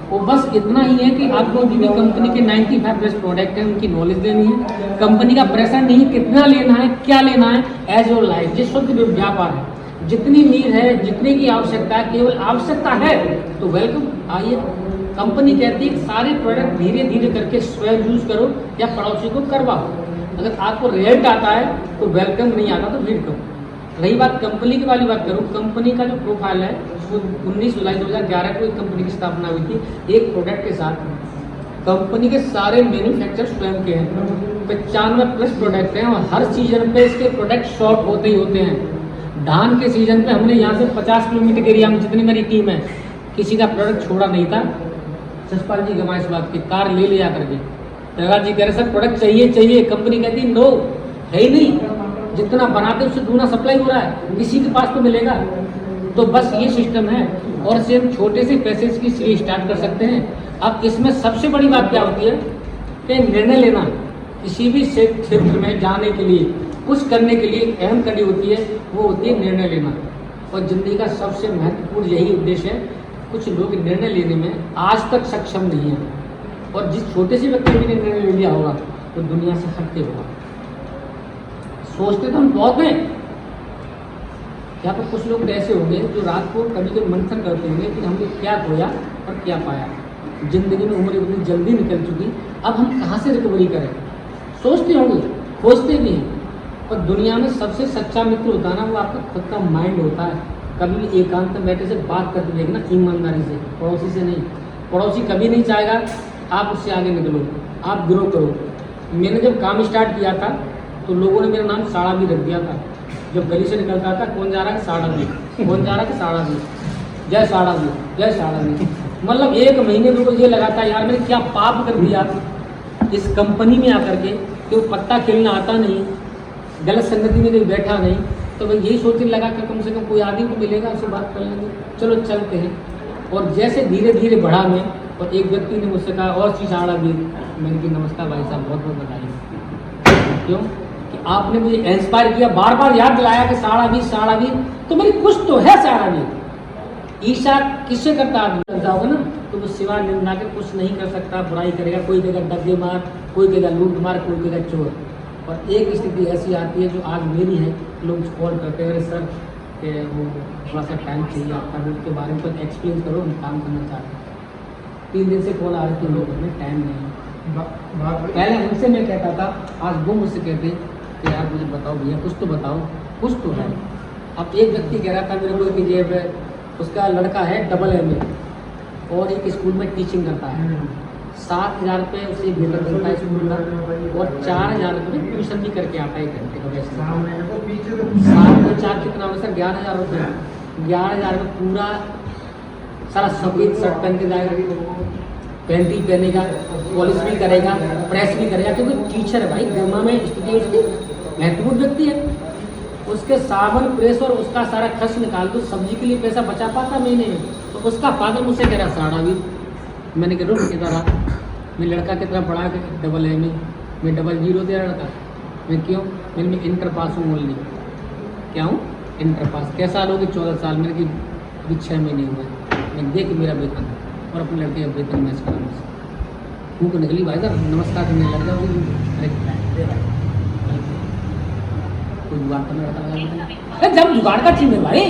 वो बस इतना ही है कि आपको जो कंपनी के 95 प्लस प्रोडक्ट हैं उनकी नॉलेज लेनी है, कंपनी का प्रेशर नहीं कितना लेना है, क्या लेना है, एज योर लाइफ। जिस वक्त व्यापार है, जितनी नीड है, जितने की आवश्यकता है, केवल आवश्यकता है तो वेलकम, आइए। कंपनी कहती है सारे प्रोडक्ट धीरे धीरे करके स्वयं यूज करो या पड़ोसी को करवाओ। अगर आपको रिजल्ट आता है तो वेलकम, नहीं आता तो वेट करो। रही बात कंपनी की वाली बात करूँ, कंपनी का जो प्रोफाइल है वो 19 जुलाई 2011 को एक कंपनी की स्थापना हुई थी एक प्रोडक्ट के साथ। कंपनी के सारे मैन्युफैक्चर स्वयं के हैं, 95 प्लस प्रोडक्ट हैं और हर सीजन पे इसके प्रोडक्ट शॉर्ट होते ही होते हैं। धान के सीजन पे हमने यहाँ से 50 किलोमीटर के एरिया में जितनी मेरी टीम है किसी का प्रोडक्ट छोड़ा नहीं था। सचपाल जी गवाए इस बात की, कार ले लिया करके प्रहलाद जी कह रहे सर प्रोडक्ट चाहिए, कंपनी कहती नो है ही नहीं, जितना बनाते उससे दूना सप्लाई हो रहा है, किसी के पास तो मिलेगा। तो बस ये सिस्टम है और सिर्फ छोटे से पैसे की स्टार्ट कर सकते हैं। अब इसमें सबसे बड़ी बात क्या होती है कि निर्णय लेना, किसी भी क्षेत्र में जाने के लिए, कुछ करने के लिए अहम कड़ी होती है, वो होती है निर्णय लेना। और ज़िंदगी का सबसे महत्वपूर्ण यही उद्देश्य है। कुछ लोग निर्णय लेने में आज तक सक्षम नहीं है, और जिस छोटे से व्यक्ति ने निर्णय ले लिया होगा वो दुनिया से हटके होगा। सोचते तो हम बहुत हैं, या तो कुछ लोग ऐसे होंगे जो रात को कभी कभी मंथन करते होंगे कि हमने क्या खोया और क्या पाया। जिंदगी में उम्र इतनी जल्दी निकल चुकी, अब हम कहाँ से रिकवरी करें। सोचते होंगे, खोजते भी हैं, पर दुनिया में सबसे सच्चा मित्र होता है ना, वो आपका खुद का माइंड होता है। कभी भी एकांत में बैठे से बात करके देखना, ईमानदारी से, पड़ोसी से नहीं। पड़ोसी कभी नहीं चाहेगा आप उससे आगे निकलो, आप ग्रो करो। मैंने जब काम स्टार्ट किया था तो लोगों ने मेरा नाम साड़ा भी रख दिया था। जब गली से निकलता था, कौन जा रहा है साड़ा भी, कौन जा रहा है साड़ा भी, जय साड़ा भी, जय साड़ा भी। मतलब 1 महीने में मुझे लगा था यार मैंने क्या पाप कर दिया इस कंपनी में आकर के, कि वो पत्ता खेलना आता नहीं, गलत संगति में कहीं बैठा नहीं, तो मैं यही सोचने लगा कि कम से कम कोई आदमी को मिलेगा, उससे बात कर लेंगे, चलो चलते हैं। और जैसे धीरे धीरे बढ़ा मैं, और एक व्यक्ति ने मुझसे कहा और श्री साड़ा भी, मैंने कहा नमस्कार भाई साहब, बहुत बहुत बधाई। क्यों कि आपने मुझे इंस्पायर किया, बार बार याद दिलाया कि साड़ा भी, तो मेरी कुछ तो है साड़ा भी। ईर्ष्या किससे करता आदमी जाओगे ना, तो वो सिवा निंदा के कुछ नहीं कर सकता, बुराई करेगा, कोई कहेगा दगे मार, कोई कहेगा लूट मार, कोई कहेगा चोर। और एक स्थिति ऐसी आती है जो आज मेरी है, लोग कॉल करते हैं, अरे सर कि वो थोड़ा सा टाइम चाहिए आपका, उसके बारे में कुछ एक्सप्लेन करो, हम काम करना चाहते हैं। 3 दिन से कॉल आ रही थी लोगों में, टाइम नहीं। पहले उनसे मैं कहता था, आज वो मुझसे कहते कि यार मुझे बताओ भैया, कुछ तो बताओ, कुछ तो है। अब एक व्यक्ति कह रहा था मेरे को कि ये उसका लड़का है AA और एक स्कूल में टीचिंग करता है, 7,000 रुपये उसे वेतन मिलता है स्कूल का, और 4,000 रुपये ट्यूशन भी करके आता है 1 घंटे का पैसा। 7 में 4 कितना होगा सर, 11,000 रुपये। 11,000 में पूरा सारा सफेद शर्ट पहन के जाएगा, पैंटी पहनेगा, पॉलिश भी करेगा, प्रेस भी करेगा, क्योंकि टीचर है भाई, गर्मा में स्थिति उसकी महत्वपूर्ण व्यक्ति है। उसके साबुन प्रेस और उसका सारा खर्च निकाल दो, सब्जी के लिए पैसा बचा पाता महीने में। तो उसका फादर मुझसे कह रहा साड़ा भी, मैंने कह रुक इधर आ, मैं लड़का कितना पढ़ा कि AA में, मैं 00 दे रहा था। मैं क्यों, मैं इंटर पास हूँ ओनली। क्या हूँ, इंटर पास। कैसा लोगे 14 साल, मैंने कि अभी 6 महीने हुए, मैं देख मेरा वेतन और अपने लड़के का वेतन मैच करा मुझसे। भूख निकली भाई साहब, नमस्कार करने लग जाओ, कोई जुगाड़ करने लगा। जब जुगाड़ का चीज है भाई,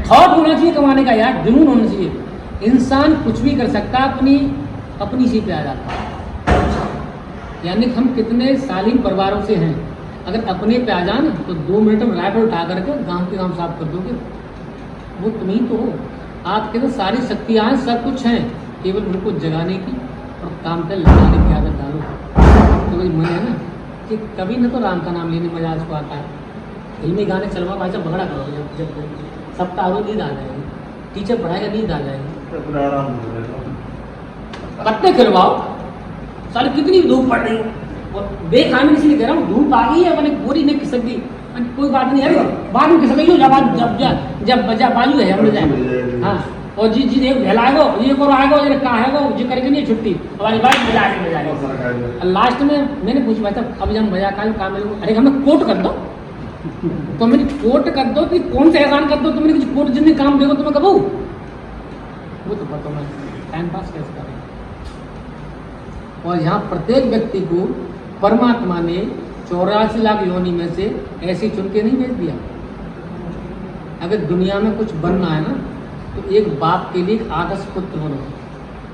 थॉट होना चाहिए कमाने का यार, जुनून होना चाहिए। इंसान कुछ भी कर सकता है, अपनी सी पे आ जाता है। यानी हम कितने शालीन परिवारों से हैं, अगर अपने पे आ जाए तो 2 मिनट में राइफल उठा करके गांव के गांव साफ कर दोगे। वो तुम ही तो हो, आपके तो सारी शक्तियाँ सब कुछ हैं, केवल उनको जगाने की और काम पे लगाने की आदत डालो। तो वही मन है ना कि कभी न तो राम का नाम लेने मजा उसको आता है। फिल्मी गाने चलवा भाई साहब, भगड़ा करोगे जब सप्ताह हो नींद आ जाएगी, टीचर पढ़ाएगा नींद आ जाएगी, पत्ते खिलवाओ, साले कितनी धूप पड़ रही है, और बेखामी इसलिए कह रहा हूँ, धूप आ गई है, अपने पूरी नहीं खिसक गई, कोई बात नहीं है, बाद में खिसक गई जब बाजू है हम जाएंगे। हाँ, और जी एक फैलाएगो, ये करो आएगो, ये कहाँ है जी करके नहीं छुट्टी, हमारी बात बजा लास्ट में मैंने पूछ पाया था, अब जब मजा का काम है, अरे हमें कोट कर दो, तो मैंने कोट कर दो, तो कौन से एहसान कर दो, तुमने कुछ कोट जितने काम देखो तुम्हें कबू, वो तो पता मैं टाइम पास कैसे करें। और यहाँ प्रत्येक व्यक्ति को परमात्मा ने 84 लाख योनि में से ऐसे चुन के नहीं भेज दिया। अगर दुनिया में कुछ बनना है ना, तो एक बाप के लिए एक आदर्श पुत्र बनो,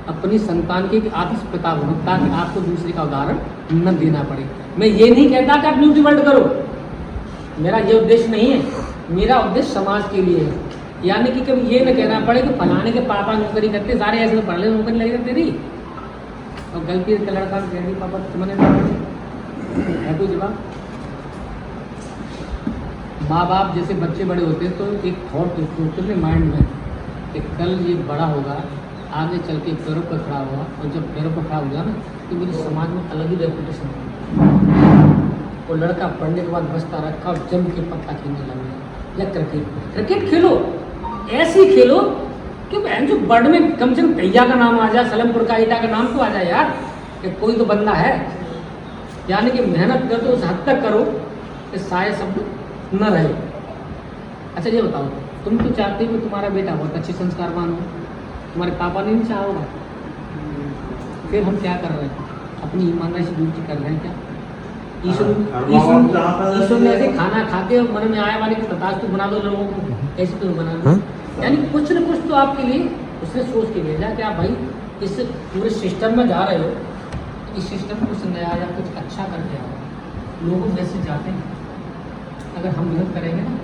अपनी संतान के एक आदर्श पिता बनो, ताकि आपको दूसरे का उदाहरण न देना पड़े। मैं ये नहीं कहता कि आप ब्यूटी वर्ल्ड करो, मेरा ये उद्देश्य नहीं है, मेरा उद्देश्य समाज के लिए है। यानी कि कभी ये न कहना पड़े कि फलाने के पापा नौकरी करते, सारे ऐसे पढ़ ले नौकरी लगी रहती थी, और गलती से लड़का कह दी पापा तुमने है कोई जवाब। माँ बाप जैसे बच्चे बड़े होते हैं तो एक थॉट सोचते हैं माइंड में कि कल ये बड़ा होगा, आगे चल के पैरों पर खड़ा होगा, और जब पैरों पर खड़ा होगा ना तो मेरे समाज में अलग ही रेपुटेशन होगा। वो लड़का पढ़ने के बाद बसता रखा और जम के पत्ता खेलने लग गया, या क्रिकेट खेलो, ऐसी खेलो कि बहन जो वर्ल्ड में कम से कम भैया का नाम आ जाए, सलमपुर का ईटा का नाम तो आ जाए यार, कि कोई तो बंदा है। यानी कि मेहनत कर तो उस हद तक करो कि सारे शब्द न रहे। अच्छा ये बताओ, तुम तो चाहते हो तुम्हारा बेटा बहुत अच्छे संस्कारवान हो, तुम्हारे पापा ने नहीं चाहा होगा, फिर हम क्या कर रहे हैं, अपनी ईमानदारी से ड्यूटी कर रहे हैं क्या? ईश्वर ने ऐसे खाना खाते और मन में आया वाले की तथास्तु बना दो लोगों को, ऐसे तो बना। यानी कुछ न कुछ तो आपके लिए उसने सोच के भेजा कि आप भाई इस पूरे सिस्टम में जा रहे हो, इस सिस्टम को कुछ नया या कुछ अच्छा करके आओ। लोग मैसेज आते हैं। अगर हम मेहनत करेंगे ना,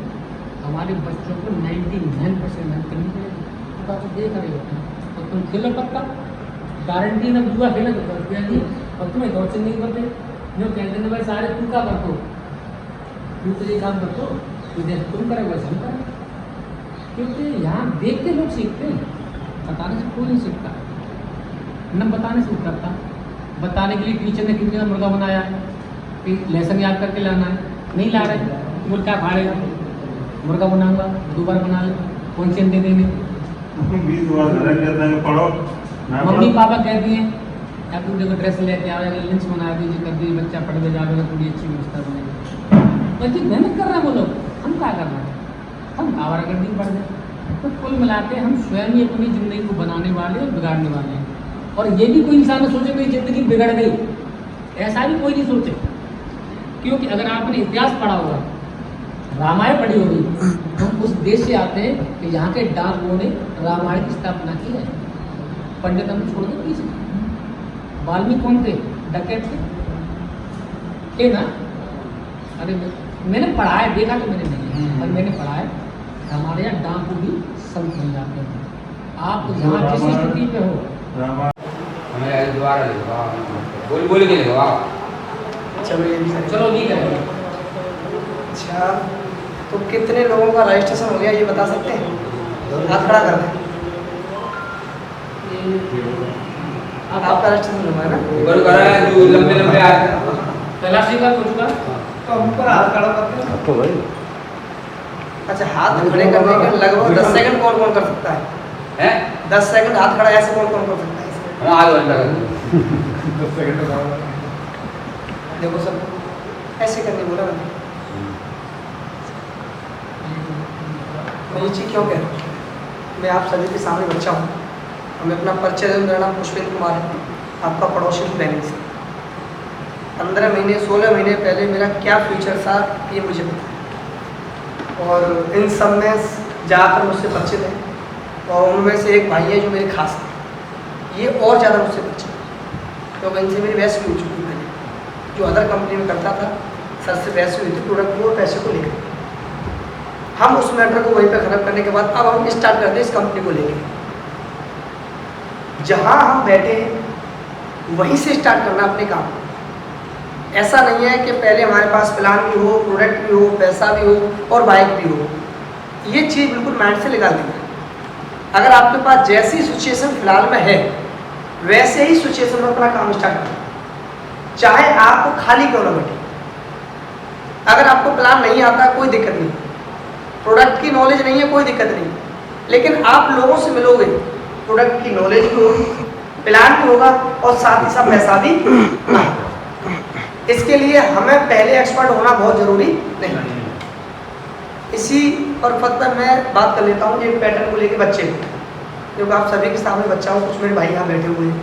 हमारे बच्चों को 99% मेहनत करनी पड़ेगी। तो आप देख रहे होते हैं और तुम खेलो पक्का, गारंटी ना जुआ खेलो तो कर दिया नहीं, और तुम्हें दौड़ से नहीं करते जो कहते हैं भाई सारे तू क्या करते हो, तू तो ये काम करते हो, तो जैसे तुम करे वैसे हम करें। क्योंकि यहाँ देख के लोग सीखते हैं, बताने से कोई नहीं सीखता, न बताने से उतरता। बताने के लिए टीचर ने कितना मुर्गा बनाया, फिर लेसन याद करके लाना है, नहीं ला रहे, बोल क्या फाड़ेगा, मुर्गा बनाऊंगा, दोबारा बना ले, कौन से दे देंगे। 20 बार घर कहते हैं पढ़ो ना मम्मी पढ़ो। पापा कहती हैं अब तू देखो ड्रेस लेके आवेगा, लंच बना दीजिए, कर दीजिए, बच्चा पढ़ के जाएगा, थोड़ी अच्छी व्यवस्था बनेगी। बच्चे मेहनत कर रहे हैं वो लोग, हम क्या कर रहे हैं, हम आवारागर्दी में पढ़ गए। तो कुल मिला के हम स्वयं ही अपनी ज़िंदगी को बनाने वाले और बिगाड़ने वाले हैं। और ये भी कोई इंसान न सोचे कि ज़िंदगी बिगड़ गई, ऐसा भी कोई नहीं सोचे। क्योंकि अगर आपने इतिहास पढ़ा होगा, रामायण पढ़ी होगी, हम उस देश से आते हैं कि यहाँ के डाकुओं ने रामायण की स्थापना की है। पंडित हम छोड़ दो पीछे, वाल्मीकि कौन थे, डकैत थे ना। अरे मैंने पढ़ा है, देखा तो मैंने नहीं, पर मैंने पढ़ा है हमारे यहाँ डाकू भी संत बन जाते हैं। आप जहाँ जिस स्थिति पे हो, हमें दोबारा लिखवाओ, बोल के लिखवाओ। चलो ये भी सही। चलो नहीं करेंगे। अच्छा, तो कितने लोगों का रजिस्ट्रेशन हो गया ये बता सकते हैं? हाथ खड़ा कर दें। आपका रजिस्ट्रेशन हुआ है ना? ऊपर करा है जो लंबे लंबे आए पहला स्वीकार हो चुका। तो हम ऊपर हाथ खड़ा करते हैं। तो भाई अच्छा, हाथ खड़े करने के लगभग 10 सेकंड कौन कौन कर सकता है? हैं 10 सेकंड हाथ खड़ा ऐसे कौन कौन कर सकता है? हम आगे बढ़ रहे 10 सेकंड का देखो सब ऐसे करने बोला मैंने। मैं ये चीज़ क्यों कह रहा हूँ, मैं आप सभी के सामने बच्चा हूँ। मैं अपना परिचय दूँ, मेरा नाम पुष्पेंद्र कुमार है, आपका पड़ोसी हूँ प्लानिंग से। 15 महीने 16 महीने पहले मेरा क्या फ्यूचर था ये मुझे पता है, और इन सब में ज़्यादातर मुझसे परिचित हैं, और उनमें से एक भाई है जो मेरे खास हैं, ये और ज़्यादा मुझसे परिचित है, क्योंकि इनसे मेरी बहस भी हो चुकी है। जो अदर कंपनी में करता था, सर से बहस हुई थी प्रोडक्ट को और पैसे को लेकर। हम उस मैटर को वहीं पर ख़त्म करने के बाद अब हम स्टार्ट करते हैं इस कंपनी को लेकर। जहाँ हम बैठे हैं वहीं से स्टार्ट करना अपने काम। ऐसा नहीं है कि पहले हमारे पास प्लान भी हो, प्रोडक्ट भी हो, पैसा भी हो और बाइक भी हो। ये चीज़ बिल्कुल माइंड से निकाल देना। अगर आपके पास जैसी सिचुएशन फिलहाल में है वैसे ही सिचुएशन में अपना काम स्टार्ट करें, चाहे आपको खाली क्यों ना बैठे। अगर आपको प्लान नहीं आता कोई दिक्कत नहीं, प्रोडक्ट की नॉलेज नहीं है कोई दिक्कत नहीं, लेकिन आप लोगों से मिलोगे, प्रोडक्ट की नॉलेज भी होगी, प्लान भी होगा और साथ ही साथ पैसा भी आएगा। इसके लिए हमें पहले एक्सपर्ट होना बहुत ज़रूरी नहीं। इसी और पद पर मैं बात कर लेता हूँ एक पैटर्न को लेके बच्चे को, क्योंकि आप सभी के सामने बच्चा हूँ, कुछ मेरे भाई यहाँ बैठे हुए हैं।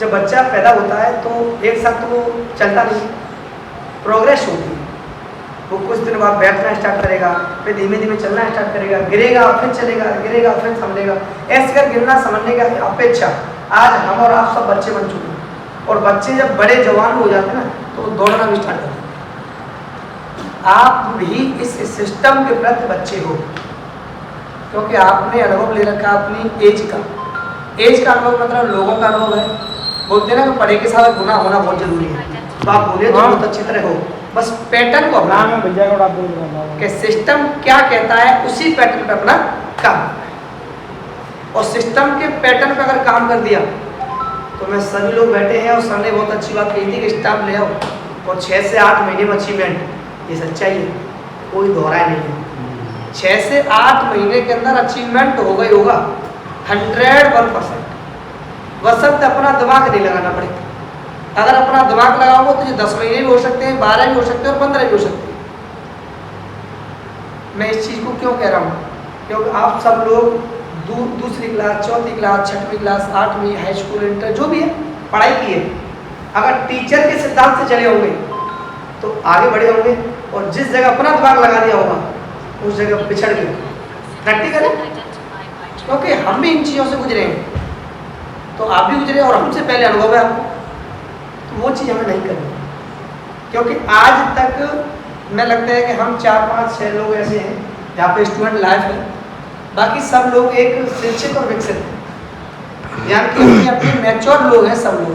जब बच्चा पैदा होता है तो एक साथ तो वो चलता नहीं, प्रोग्रेस होती है। वो कुछ दिन बाद बैठना स्टार्ट करेगा, फिर धीमे धीमे चलना स्टार्ट करेगा, गिरेगा फिर चलेगा, गिरेगा फिर संभलेगा। ऐसे कर गिरना समझने का अपेक्षा आज हम और आप सब बच्चे बन चुके हैं। और बच्चे जब बड़े जवान हो जाते हैं ना तो वो दौड़ना भी स्टार्ट करते हैं। आप भी इस सिस्टम के प्रति बच्चे हो, क्योंकि आपने अनुभव ले रखा अपनी एज का। एज का अनुभव मतलब लोगों का अनुभव है। बोलते हैं ना कि पढ़े के साथ गुना होना बहुत जरूरी है, तो आप बोले तो बहुत अच्छी तरह हो, बस पैटर्न को अपना कि सिस्टम क्या कहता है उसी पैटर्न पे अपना काम, और सिस्टम के पैटर्न पे अगर काम कर दिया तो मैं सभी लोग बैठे हैं। और सर ने बहुत अच्छी बात कही थी कि स्टाफ ले आओ और 6 से 8 महीने में अचीवमेंट, ये सच्चाई है, कोई दोहराए नहीं है। 6 से 8 महीने के अंदर अचीवमेंट होगा ही होगा 101%। बशर्ते अपना दिमाग नहीं लगाना पड़े। अगर अपना दिमाग लगाओगे तो ये 10 महीने भी हो सकते हैं, 12 भी हो सकते हैं और 15 भी हो सकते हैं। मैं इस चीज़ को क्यों कह रहा हूँ, क्योंकि आप सब लोग दूसरी क्लास, चौथी क्लास, 6वीं क्लास, 8वीं, हाई स्कूल, इंटर जो भी है पढ़ाई की है। अगर टीचर के सिद्धांत से चले होंगे तो आगे बढ़े होंगे, और जिस जगह अपना दिमाग लगा दिया होगा उस जगह पिछड़ गए। प्रैक्टिकल है, क्योंकि हम भी इन चीज़ों से गुजरे हैं, तो आप भी गुजरे और हमसे पहले अनुभव है आपको, तो वो चीज़ हमें नहीं करनी। क्योंकि आज तक मैं लगता है कि हम 4-5-6 लोग ऐसे हैं जहाँ पे स्टूडेंट लाइफ है, बाकी सब लोग एक शिक्षित और विकसित हैं, यानी कि अपने मैच्योर लोग हैं। सब लोग,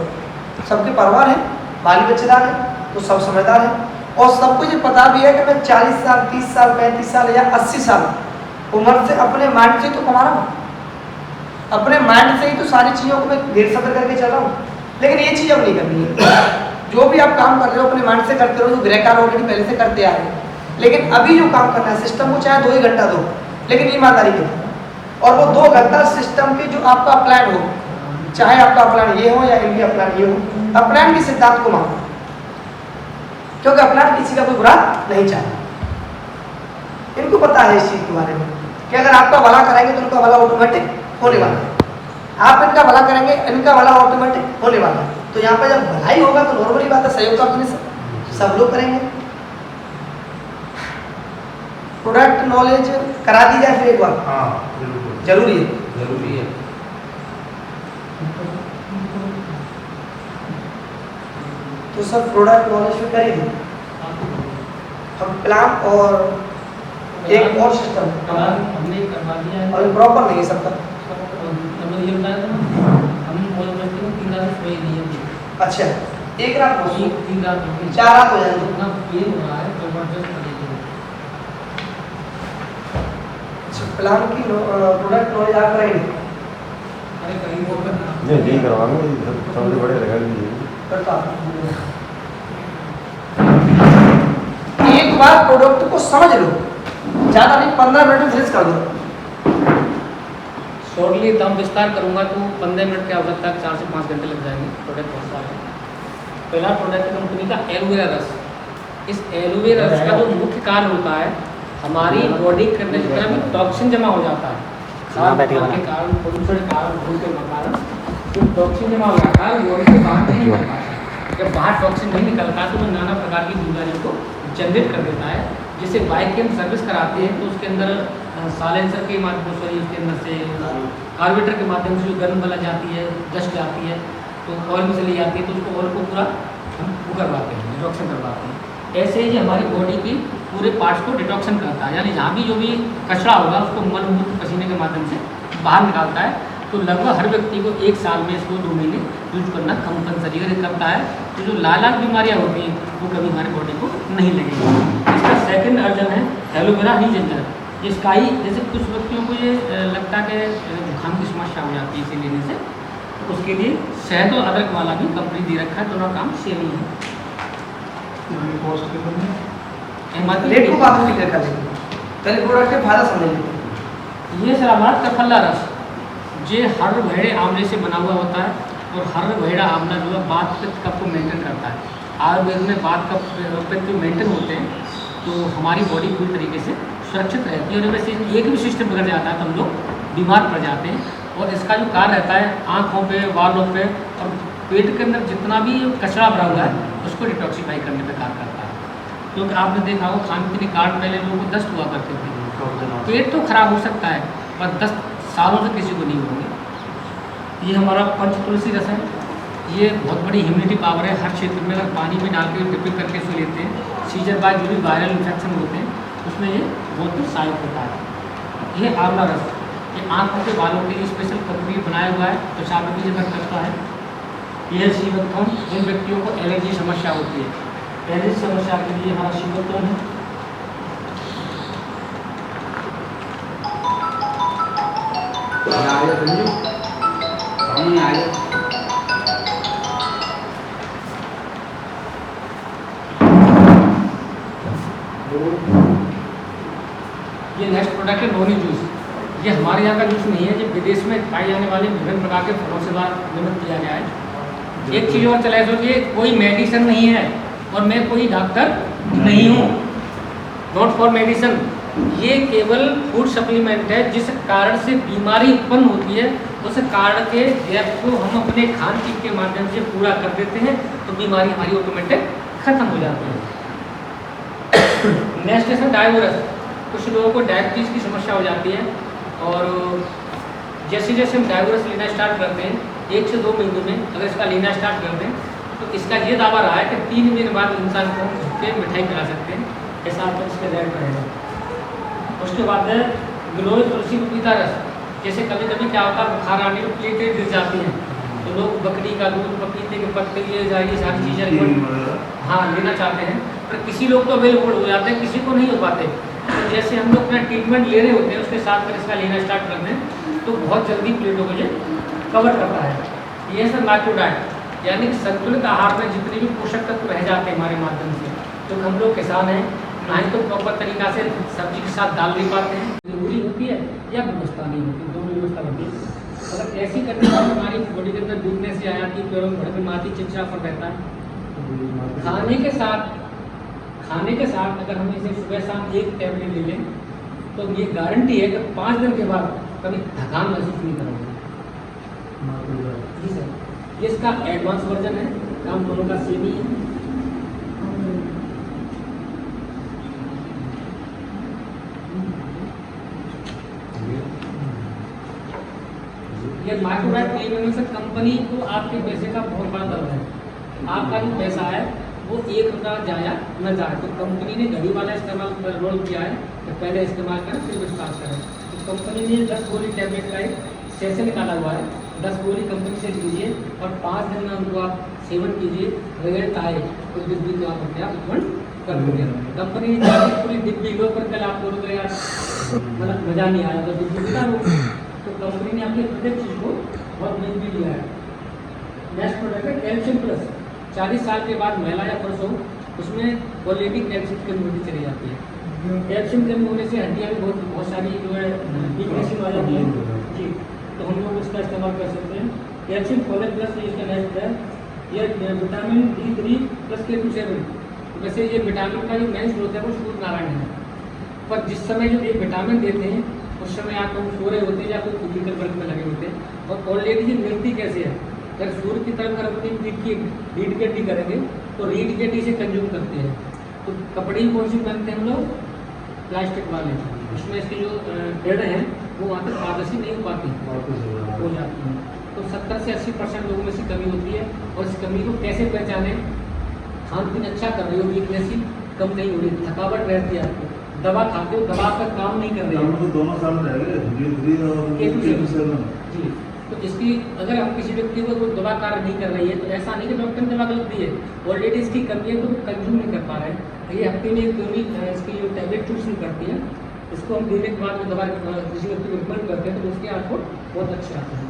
सबके परिवार हैं, बाली बच्चेदार हैं, तो सब समझदार हैं और सबको ये पता भी है कि मैं 40 साल 30 साल 35 साल या 80 साल उम्र से अपने माइंड से तो कमा रहा हूँ, अपने माइंड से ही तो सारी चीज़ों को मैं घेर सफर करके चल रहा हूँ। लेकिन ये चीज़ अब नहीं करनी है। जो भी आप काम कर रहे हो अपने माइंड से करते रहो, जो गृहकार ऑलरेडी पहले से करते आ रहे हैं। लेकिन अभी जो काम करना है सिस्टम को चाहे 2 ही घंटा दो, लेकिन ईमानदारी के साथ, और वो 2 घंटा सिस्टम के जो आपका प्लान हो, चाहे आपका प्लान ये हो या इनका प्लान ये हो, अपलान के सिद्धांत को मानो, क्योंकि अपलान किसी का कोई बुरा नहीं चाहता। इनको पता है इस चीज़ के बारे में कि अगर आपका भला कराएंगे तो उनका भला ऑटोमेटिक होने वाला है, आप इनका भला करेंगे इनका भला ऑटोमेटिक होने वाला है। तो यहाँ पर जब भलाई होगा तो नॉर्मली बात है, सहयोग का अपने सब लोग करेंगे। प्रोडक्ट नॉलेज करा दी जाए फिर एक बार। हाँ बिल्कुल जरूरी है, जरूरी है। तो सब प्रोडक्ट नॉलेज पे करेंगे हम प्लान और एक और सिस्टम हमने करवा दिया है और प्रॉपर नहीं है सबका। मतलब ये बताया था ना, हम बोल रहे थे 3 रात सोए नहीं है। अच्छा, एक रात को एक 3 रात हो गई, 4 रात हो जाएंगे। इतना पेन हो रहा है जबरदस्त तरीके से। प्लान की प्रोडक्ट नॉलेज आप करेंगे? अरे कहीं वो नहीं नहीं करवाएंगे, सबसे बड़े लगा लीजिए। करता एक बार प्रोडक्ट को समझ लो, ज़्यादा नहीं 15 मिनट में फिनिश कर दो। शॉर्टली दम विस्तार करूंगा तो 15 मिनट की आवश्यकता 4 से 5 घंटे लग जाएंगे। प्रोडक्ट बहुत सारे। पहला प्रोडक्ट कंपनी का एलोवेरा रस। इस एलोवेरा रस का जो मुख्य कारण होता है, हमारी बॉडी के अंदर जितना भी टॉक्सिन जमा हो जाता है, खाद्य के कारण, प्रदूषण के कारण, भूल के कारण जो टॉक्सिन जमा हो जाता है बॉडी से बाहर नहीं निकलता है। जब बाहर टॉक्सिन नहीं निकलता तो वो नाना प्रकार की बीमारियों को जनरेट कर देता है। जैसे बाइक की हम सर्विस कराते हैं तो उसके अंदर साइलेंसर के माध्यम से, उसके अंदर से कार्बोरेटर के माध्यम से जो गर्म बला जाती है, डस्ट जाती है, तो ऑयल में चली जाती है, तो उसको ऑयल को पूरा हम वो करवाते हैं, डिटॉक्सन करवाते हैं। ऐसे ही हमारी बॉडी की पूरे पार्ट्स को डिटॉक्सन करता है, यानी जहाँ भी जो भी कचरा होगा उसको मलमूत्र पसीने के माध्यम से बाहर निकालता है। तो लगभग हर व्यक्ति को 1 साल में इसको 2 महीने यूज करना कंपलसरी करता है। तो जो लाल बीमारियाँ होती हैं वो कभी हमारी बॉडी को नहीं लगेगी। इसका सेकंड अर्जन है एलोवेरा रीजेंजर। इसका ही जैसे कुछ व्यक्तियों को ये लगता है कि जुकाम की समस्या हो जाती है इसे लेने से, तो उसके लिए शहद और अदरक वाला भी कंपनी दे रखा है, दोनों काम सेम ही है। कॉस्ट कितना रेट को बात क्लियर कर लेंगे, पहले प्रोडक्ट का फायदा समझ लेंगे। ये सर हमारा त्रिफला रस, ये हर भेड़े आंवले से बना हुआ होता है और हर भेड़ा आंवला जो है बात पित्त कफ को मेंटेन करता है। आयुर्वेद में बात कफ पित्त मेंटेन होते हैं तो हमारी बॉडी पूरी तरीके से सुरक्षित रहती है। और वैसे एक भी सिस्टम बिगड़ जाता है तो हम लोग बीमार पड़ जाते हैं। और इसका जो कार्य रहता है आँखों पे, बालों पे और पेट के अंदर जितना भी कचरा भरा हुआ है उसको डिटॉक्सीफाई करने पर कार्य करता है। क्योंकि आपने देखा हो खाने पीने के कारण पहले लोगों को दस्त हुआ करते थे, पेट तो खराब हो सकता है पर दस्त सालों से किसी को नहीं होंगे। ये हमारा पंच तुलसी रस है, ये बहुत बड़ी इम्यूनिटी पावर है। हर क्षेत्र में अगर पानी में डाल के डिपिंग करके इसको लेते हैं, सीजन बाय जो भी वायरल इन्फेक्शन होते हैं उसमें ये बहुत ही सहायक होता है। ये आंवला रस, ये आँखों के बालों के लिए स्पेशल कंपनी बनाया हुआ है, पेशाब की जगह करता है। ये सीवत्थोन, जिन व्यक्तियों को एलर्जी समस्या होती है, एलर्जी समस्या के लिए हमारा सीवत्थोन है। आगे समझो, समझ आगे। ये नेक्स्ट प्रोडक्ट है नोनी जूस। ये हमारे यहाँ का जूस नहीं है, ये विदेश में खाए जाने वाले विभिन्न प्रकार के फलों से निर्मित किया गया है। एक चीज़ और चला सो, ये कोई मेडिसिन नहीं है और मैं कोई डॉक्टर नहीं हूँ, नॉट फॉर मेडिसिन। ये केवल फूड सप्लीमेंट है, जिस कारण से बीमारी उत्पन्न होती है उस कारण के गैप को हम अपने खान पीन के माध्यम से पूरा कर देते हैं तो बीमारी हमारी ऑटोमेटिक खत्म हो जाती है। नेक्स्ट है डायबिटीज। कुछ लोगों को डायबिटीज़ की समस्या हो जाती है और जैसे जैसे हम डायबिटीज लेना स्टार्ट करते हैं 1 से 2 महीने में अगर इसका लेना स्टार्ट कर दें तो इसका ये दावा रहा है कि 3 महीने बाद इंसान को के मिठाई खिला सकते हैं, ऐसा आपको इसके रेट रहेगा। उसके बाद है गिलोय तुलसी पपीता रस। जैसे कभी कभी क्या होता है, बुखार आने में प्लेटें गिर जाती हैं, तो लोग बकरी का दूध, पपीते के पत्ते, ये सारी चीज़ें हाँ लेना चाहते हैं, पर किसी लोग तो अवेलेबल हो जाते हैं, किसी को नहीं हो पाते। तो जैसे हम लोग अपना ट्रीटमेंट ले रहे होते हैं, उसके साथ में इसका लेना स्टार्ट करते हैं तो बहुत जल्दी प्लेटों को ये कवर करता है। ये सर माइक्रो डाइट, यानी कि संतुलित आहार में जितने भी पोषक तत्व रह जाते हैं हमारे माध्यम से, तो हम लोग किसान हैं, ना ही तो प्रॉपर तरीका से सब्जी के साथ डाल नहीं पाते हैं, जरूरी होती है या व्यवस्था नहीं होती, दोनों व्यवस्था होती है। अगर ऐसी करने से हमारी बॉडी के अंदर वीकनेस आ जाती है, पैरों में भड़कमाती, चिड़चिड़ापन रहता है। खाने के साथ अगर हम इसे सुबह शाम 1 टैबलेट ले लें तो ये गारंटी है कि 5 दिन के बाद कभी थकान महसूस नहीं करोगे। जी सर, ये इसका एडवांस वर्जन है, काम दोनों का सेम ही है। ये माइक्रोडाइट लेने से कंपनी को आपके पैसे का बहुत बड़ा दर्द है। आपका जो पैसा है वो 1 रुपया जाया न जाए, तो कंपनी ने घड़ी वाला इस्तेमाल रोल किया है कि पहले इस्तेमाल करें फिर विश्वास करें। तो कंपनी ने 10 गोली टैबलेट का एक सेशन निकाला हुआ है, 10 गोली कंपनी से लीजिए और 5 दिन में उनको आप सेवन कीजिए, रिजल्ट आए तो 10 दिन आप अपने आप रिफंड कर दोगे। कंपनी ने पूरी डिब्बी लो पर कल आपको रुक यार मतलब मज़ा नहीं आया तो डिब्बी बिता लो, तो कंपनी ने अपने प्रत्येक चीज़ को बहुत महंगी लिया है। नेक्स्ट प्रोडक्ट है कैल्शियम प्लस। 40 साल के बाद महिला या पुरुष हो, उसमें ऑलरेडी कैल्शियम की कमी होती चली जाती है। कैल्शियम कमी होने से हड्डियाँ भी बहुत सारी जो है वीकनेस आ जाती है जी, तो हम लोग उसका इस्तेमाल कर सकते हैं। कैल्शियम फोलेट प्लस इसका नेक्स्ट है, यह विटामिन D3 प्लस K27। वैसे ये विटामिन का जो मेन स्रोत है वो सूर्य नारायण है, पर जिस समय जो ये विटामिन देते हैं उस समय आप लोग सो रहे होते हैं या कोई फिजिकल वर्क में लगे होते हैं, और ऑलरेडी ये मिलती कैसे है, अगर सूर्य की तरफ अगर अपनी पीठ की रीढ़ की हड्डी करेंगे तो रीढ़ की हड्डी से कंज्यूम करते हैं। तो कपड़े कौन सी पहनते हैं हम लोग, प्लास्टिक वाले, उसमें इसकी जो पेड़ हैं वो वहाँ तक पारदर्शी नहीं हो पाती, हो जाती हैं। तो 70 से 80% लोगों में से कमी होती है, और इस कमी को कैसे पहचानें, खान पीन अच्छा कर रही हो, वीकनेस ही कम नहीं हो रही, थकावट रहती है आपको, दवा खाते हो दवा का काम नहीं कर रही है, दोनों साल रह गए जी। तो इसकी अगर हम किसी व्यक्ति को कोई दवा कार्य नहीं कर रही है तो ऐसा नहीं कि डॉक्टर ने दवा गलत दी है, ऑलरेडी इसकी कमी है तो कंज्यूम नहीं कर पा रहे हैं। ये हफ्ते में एक इसकी जो टैबलेट चूज नहीं करती है, इसको हम देने के बाद में दवा किसी व्यक्ति को रिकमेंड करते हैं तो उसके आउटपुट बहुत अच्छे आते हैं।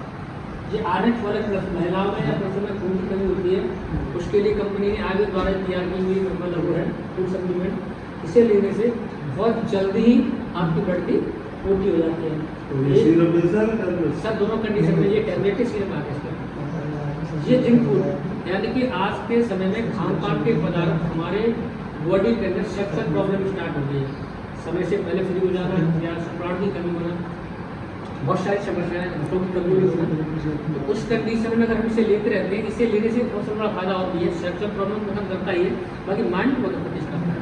ये आयरन फॉलेट प्लस महिलाओं में या पुरुषों में खून की कमी होती है, उसके लिए कंपनी ने आगे द्वारा तैयार की हुई मतलब है फूड सप्लीमेंट। इसे लेने से बहुत जल्दी ही आपकी ब्लड की पूर्ति हो जाती है। सर दोनों कंडीशन में ये टैबलेट ही सिर्फ आते हैं। ये जंक फूड यानी कि आज के समय में खान पान के पदार्थ हमारे बॉडी के अंदर सेक्सुअल प्रॉब्लम स्टार्ट हो गई है, समय से पहले फ्री हो जाना या शुक्राणु की कमी होना, बहुत सारी समस्याएं नसों की कमजोरी होना। तो उस कंडीशन में अगर हम इसे लेते रहते हैं, इसे लेने से बहुत बड़ा फायदा और भी है, सेक्सुअल प्रॉब्लम खत्म करता ही है, बाकी माइंड को बहुत प्रतिष्ठा करता है।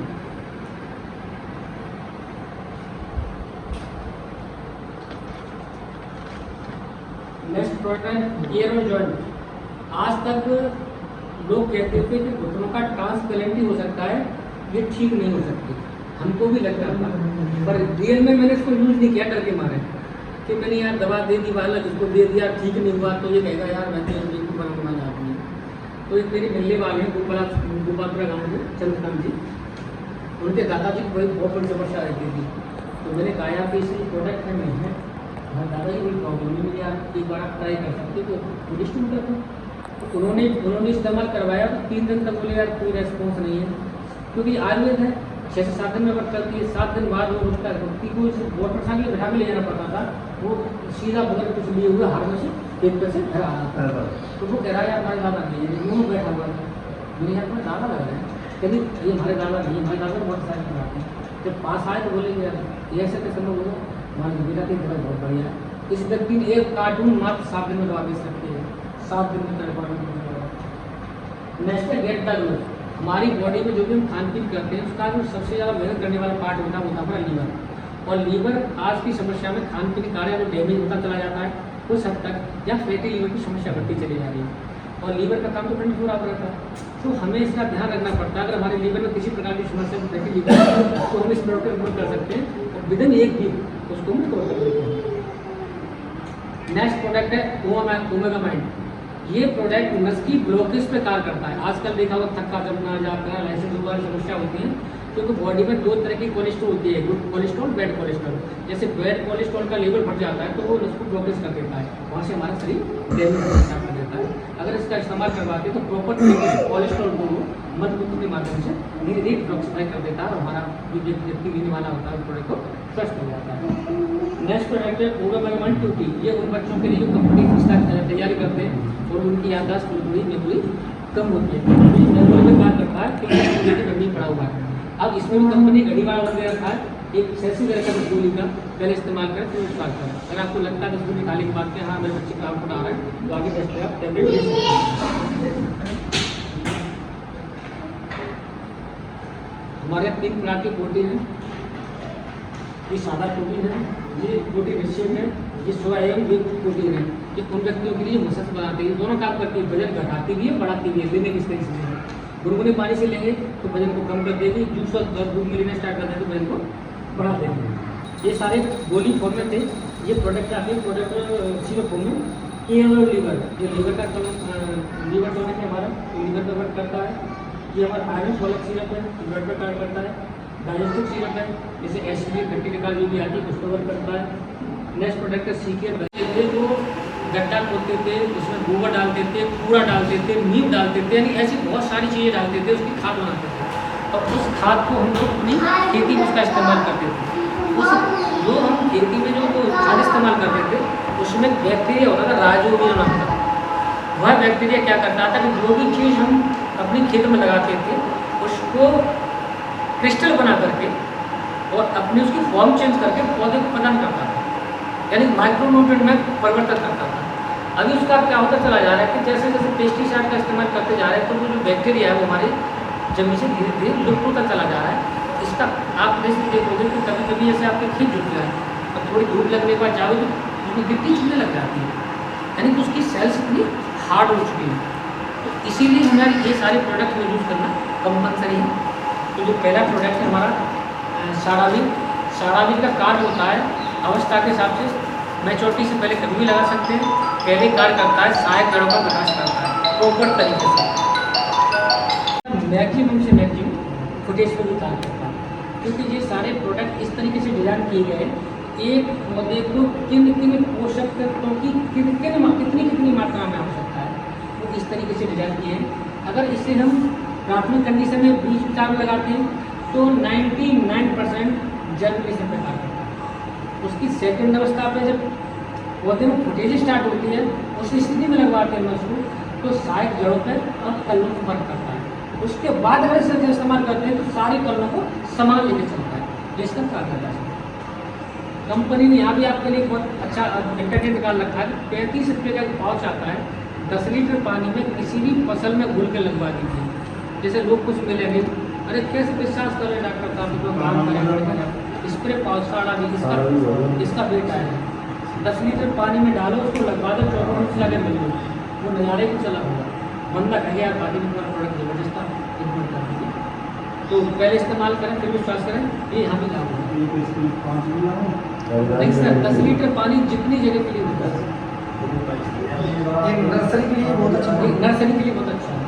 नेक्स्ट प्रोडक्ट है ईयर और जॉइंट। आज तक लोग कहते थे कि घुटनों का ट्रांसप्लांट ही हो सकता है, ये ठीक नहीं हो सकती, हमको भी लगता था, पर रियल में मैंने इसको यूज़ नहीं किया डर के मारे कि मैंने यार दवा दे दी वाला जिसको दे दिया ठीक नहीं हुआ तो ये कहेगा यार मैं तो बिल्कुल बना आदमी। तो एक मेरी मिलने वाले हैं गोपालपुरा गाँव में चंद्रकांत जी, उनके दादाजी को बहुत बड़ी समस्या रहती थी, तो मैंने कहा यार कि इसे प्रोडक्ट है नहीं है, हमारे दादाजी कोई प्रॉब्लम नहीं है, आप एक बार आप ट्राई कर सकते तो डिस्ट्रीब्यूटर को तो उन्होंने इस्तेमाल करवाया तो 3 दिन तक बोले यार कोई रेस्पॉन्स नहीं है, क्योंकि आयुर्वेद है 6 से 7 दिन में वर्क करती है। 7 दिन बाद वो उसका व्यक्ति को मोटर साइकिल बिठा के ले जाना पड़ता था, वो सीधा बगल कुछ लिए हुए हाथ में से एक पैसे घर आ रहा था। तो वो कह रहा है हमारे दादा नहीं है, वो बैठा हुआ था, मेरे यहाँ पर दादा लग रहे हैं, कहते ये हमारे दादा नहीं है, हमारे दादा मोटर साइकिल चलाते हैं। जब पास आए तो बोलेंगे यार ये ऐसे कैसे लोग हो, हमारे बेटा की दवा बहुत बढ़िया है। इस व्यक्ति ने 1 कार्टून मात्र 7 दिन में दवा दे सकती है, 7 दिन में दवा। नेक्स्ट है गेट द ग्लो। हमारी बॉडी में जो भी हम खान पीन करते हैं उसका जो सबसे ज़्यादा मेहनत करने वाला पार्ट होता है हमारा लीवर, और लीवर आज की समस्या में खान पीन कार्य में डैमेज होता चला जाता है कुछ हद तक, या फैटी लीवर की समस्या बढ़ती चली जा रही है। और लीवर का काम तो 24 आवर रहता है। तो हमें इसका ध्यान रखना पड़ता है। अगर हमारे लीवर में किसी प्रकार की समस्या फैटी लीवर है तो हम इस प्रोडक्ट का उपयोग कर सकते हैं और विद इन एक वीक उसको हम कवर कर देते हैं। नेक्स्ट प्रोडक्ट है ओमेगामाइंड। ये प्रोडक्ट नस की ब्लॉकेज पे कार्य करता है। आजकल देखा होगा थक्का जमना जाता है, ऐसे दोबारा समस्या होती है क्योंकि बॉडी में 2 तरह की कोलेस्ट्रॉल होती है, गुड कोलेस्ट्रॉल, बैड कोलेस्ट्रॉल। जैसे बैड कोलेस्ट्रॉल का लेवल बढ़ जाता है तो वो उसको ब्लॉकेज कर देता है, वहाँ से हमारा शरीर डैमेज होना स्टार्ट कर देता है। अगर इसका इस्तेमाल करवाते हैं तो प्रॉपर तरीके से कोलेस्ट्रॉल को मजबूती के माध्यम से धीरे धीरे डिटॉक्सिफाई कर देता है और हमारा जो व्यक्ति लेने वाला होता है प्रोडक्ट को स्वस्थ हो जाता है। नेक्स्ट प्रोडक्ट है ओमेगामाइंड 2T। ये उन बच्चों के लिए जो कंपनी इसका तैयारी करते हैं और उनकी याददाश्त थोड़ी मेमोरी कम होती है, मेमोरी में बात करता है क्योंकि घड़ी पड़ा हुआ है। अब इसमें भी कंपनी घड़ी वाला दे रखा है, एक सेंसी दे रखा है 10 गोली का, पहले इस्तेमाल करें फिर स्टार्ट करें। अगर आपको लगता है 10 गोली खाने के बाद कि हाँ मेरे बच्चे का आउटपुट आ रहा है तो आगे टेस्ट पे आप टैबलेट ले सकते हैं। हमारे 3 प्रकार की प्रोटीन है। ये सादा प्रोटीन है, ये प्रोटीन रिशियम है, ये सोयाबीन भी प्रोटीन है। ये उन व्यक्तियों के लिए मसल्स बनाते हैं, दोनों काम करती है, वजन घटाती भी है बढ़ाती भी है। लेने किस तरीके से गुनगुने पानी से लेंगे तो वजन को कम कर देगी, जूस और दूध में लेना स्टार्ट कर देंगे तो वजन को बढ़ा देंगे। ये सारे गोली फॉर्म में थे। ये प्रोडक्ट आते हैं प्रोडक्ट सीरप फॉर्म में। ये लीवर, ये लीवर का लीवर टॉनिक है हमारा, लीवर का वर्क करता है। ये हमारा आयरन फॉलिक सिरप है, ब्लड पर कार्य करता है। डाइजेस्टिव सिरप है, जैसे एसिड खट्टी निकाल जो भी आती है उसको वर्क करता है। नेक्स्ट प्रोडक्ट है सीकेयर। ये जो गड्ढा खोदते थे उसमें गोबर डालते थे, कूड़ा डालते थे, नीम डालते थे, यानी ऐसी बहुत सारी चीज़ें डालते थे, उसकी खाद बनाते थे और उस खाद को हम लोग अपनी खेती में उसका इस्तेमाल करते थे। उस जो हम खेती में जो खाद इस्तेमाल करते थे उसमें बैक्टीरिया होता था, राइजोबियम नाम का। वह बैक्टीरिया क्या करता था कि जो भी चीज़ हम अपनी खेत में लगाते थे उसको क्रिस्टल बना करके और अपनी उसकी फॉर्म चेंज करके पौधे को प्रदान करता था, यानी माइक्रोन्यूट्रिएंट में परिवर्तन करता था। अभी उसका क्या होता चला जा रहा है कि जैसे जैसे पेस्टिसाइड का इस्तेमाल करते जा रहे हैं तो वो जो बैक्टीरिया है वो हमारे जमीन से धीरे धीरे लुप्त होता चला जा रहा है। इसका आप जैसे देखोगे कि कभी कभी जैसे आपके खेत जुट गया है और थोड़ी धूप लगने के बाद जाओ तो उसमें गिट्टी छूने लग जाती है, यानी कि उसकी सेल्स इतनी हार्ड हो चुकी है। तो इसीलिए हमारे ये सारे प्रोडक्ट में यूज़ करना कंपलसरी है। तो जो पहला प्रोडक्ट है हमारा साड़ाविक का कार्य होता है अवस्था के हिसाब से, मैच्योरिटी से पहले कभी भी लगा सकते हैं। पहले कार्य करता है सहायक जड़ों का विकास करता है प्रॉपर तरीके से, मैक्सिमम से मैक्सिमम फुटेज पर भी कार्य करता है। क्योंकि ये सारे प्रोडक्ट इस तरीके से डिजाइन किए गए एक पौधे को किन किन पोषक तत्वों की कितनी मात्रा में आवश्यकता है वो इस तरीके से डिजाइन किए हैं। अगर इसे हम प्राथमिक कंडीशन में 20 में लगाते हैं तो 99% जर्मिनेशन पे कार्य करता है। उसकी सेकंड अवस्था पे जब पौधे में फुटेज स्टार्ट होती है उस स्थिति में लगवाते हैं उसको तो सहायक जड़ों पर और कलों को वर्क करता है। उसके बाद अगर इसे इस्तेमाल करते हैं तो सारी कलों को समान लेके चलता है, जिसका कार्य करता है। कंपनी ने यहाँ भी आपके लिए बहुत अच्छा एंटरटेन निकाल रखा है। 35 रुपये का पाउच आता है, 10 लीटर पानी में किसी भी फसल में घुल के लगवा दीजिए। जैसे लोग कुछ मिलेंगे, अरे कैसे विश्वास करें डॉक्टर साहब को काम करें, स्प्रे पाउच साड़ा भी इसका बेटा है। 10 लीटर पानी में डालो, उसको लगवा दो, 14 मिनट लगे मिलो, वो नज़ारे को चला होगा। बंदा कहे यार बाकी भी प्रोडक्ट जबरदस्त था, इम्पोर्ट कर दीजिए। तो पहले इस्तेमाल करें फिर विश्वास करें, ये यहाँ भी लागू है। नहीं सर, 10 लीटर पानी जितनी जगह के लिए होता है, नर्सरी के लिए बहुत अच्छा है। नर्सरी के लिए बहुत अच्छा है।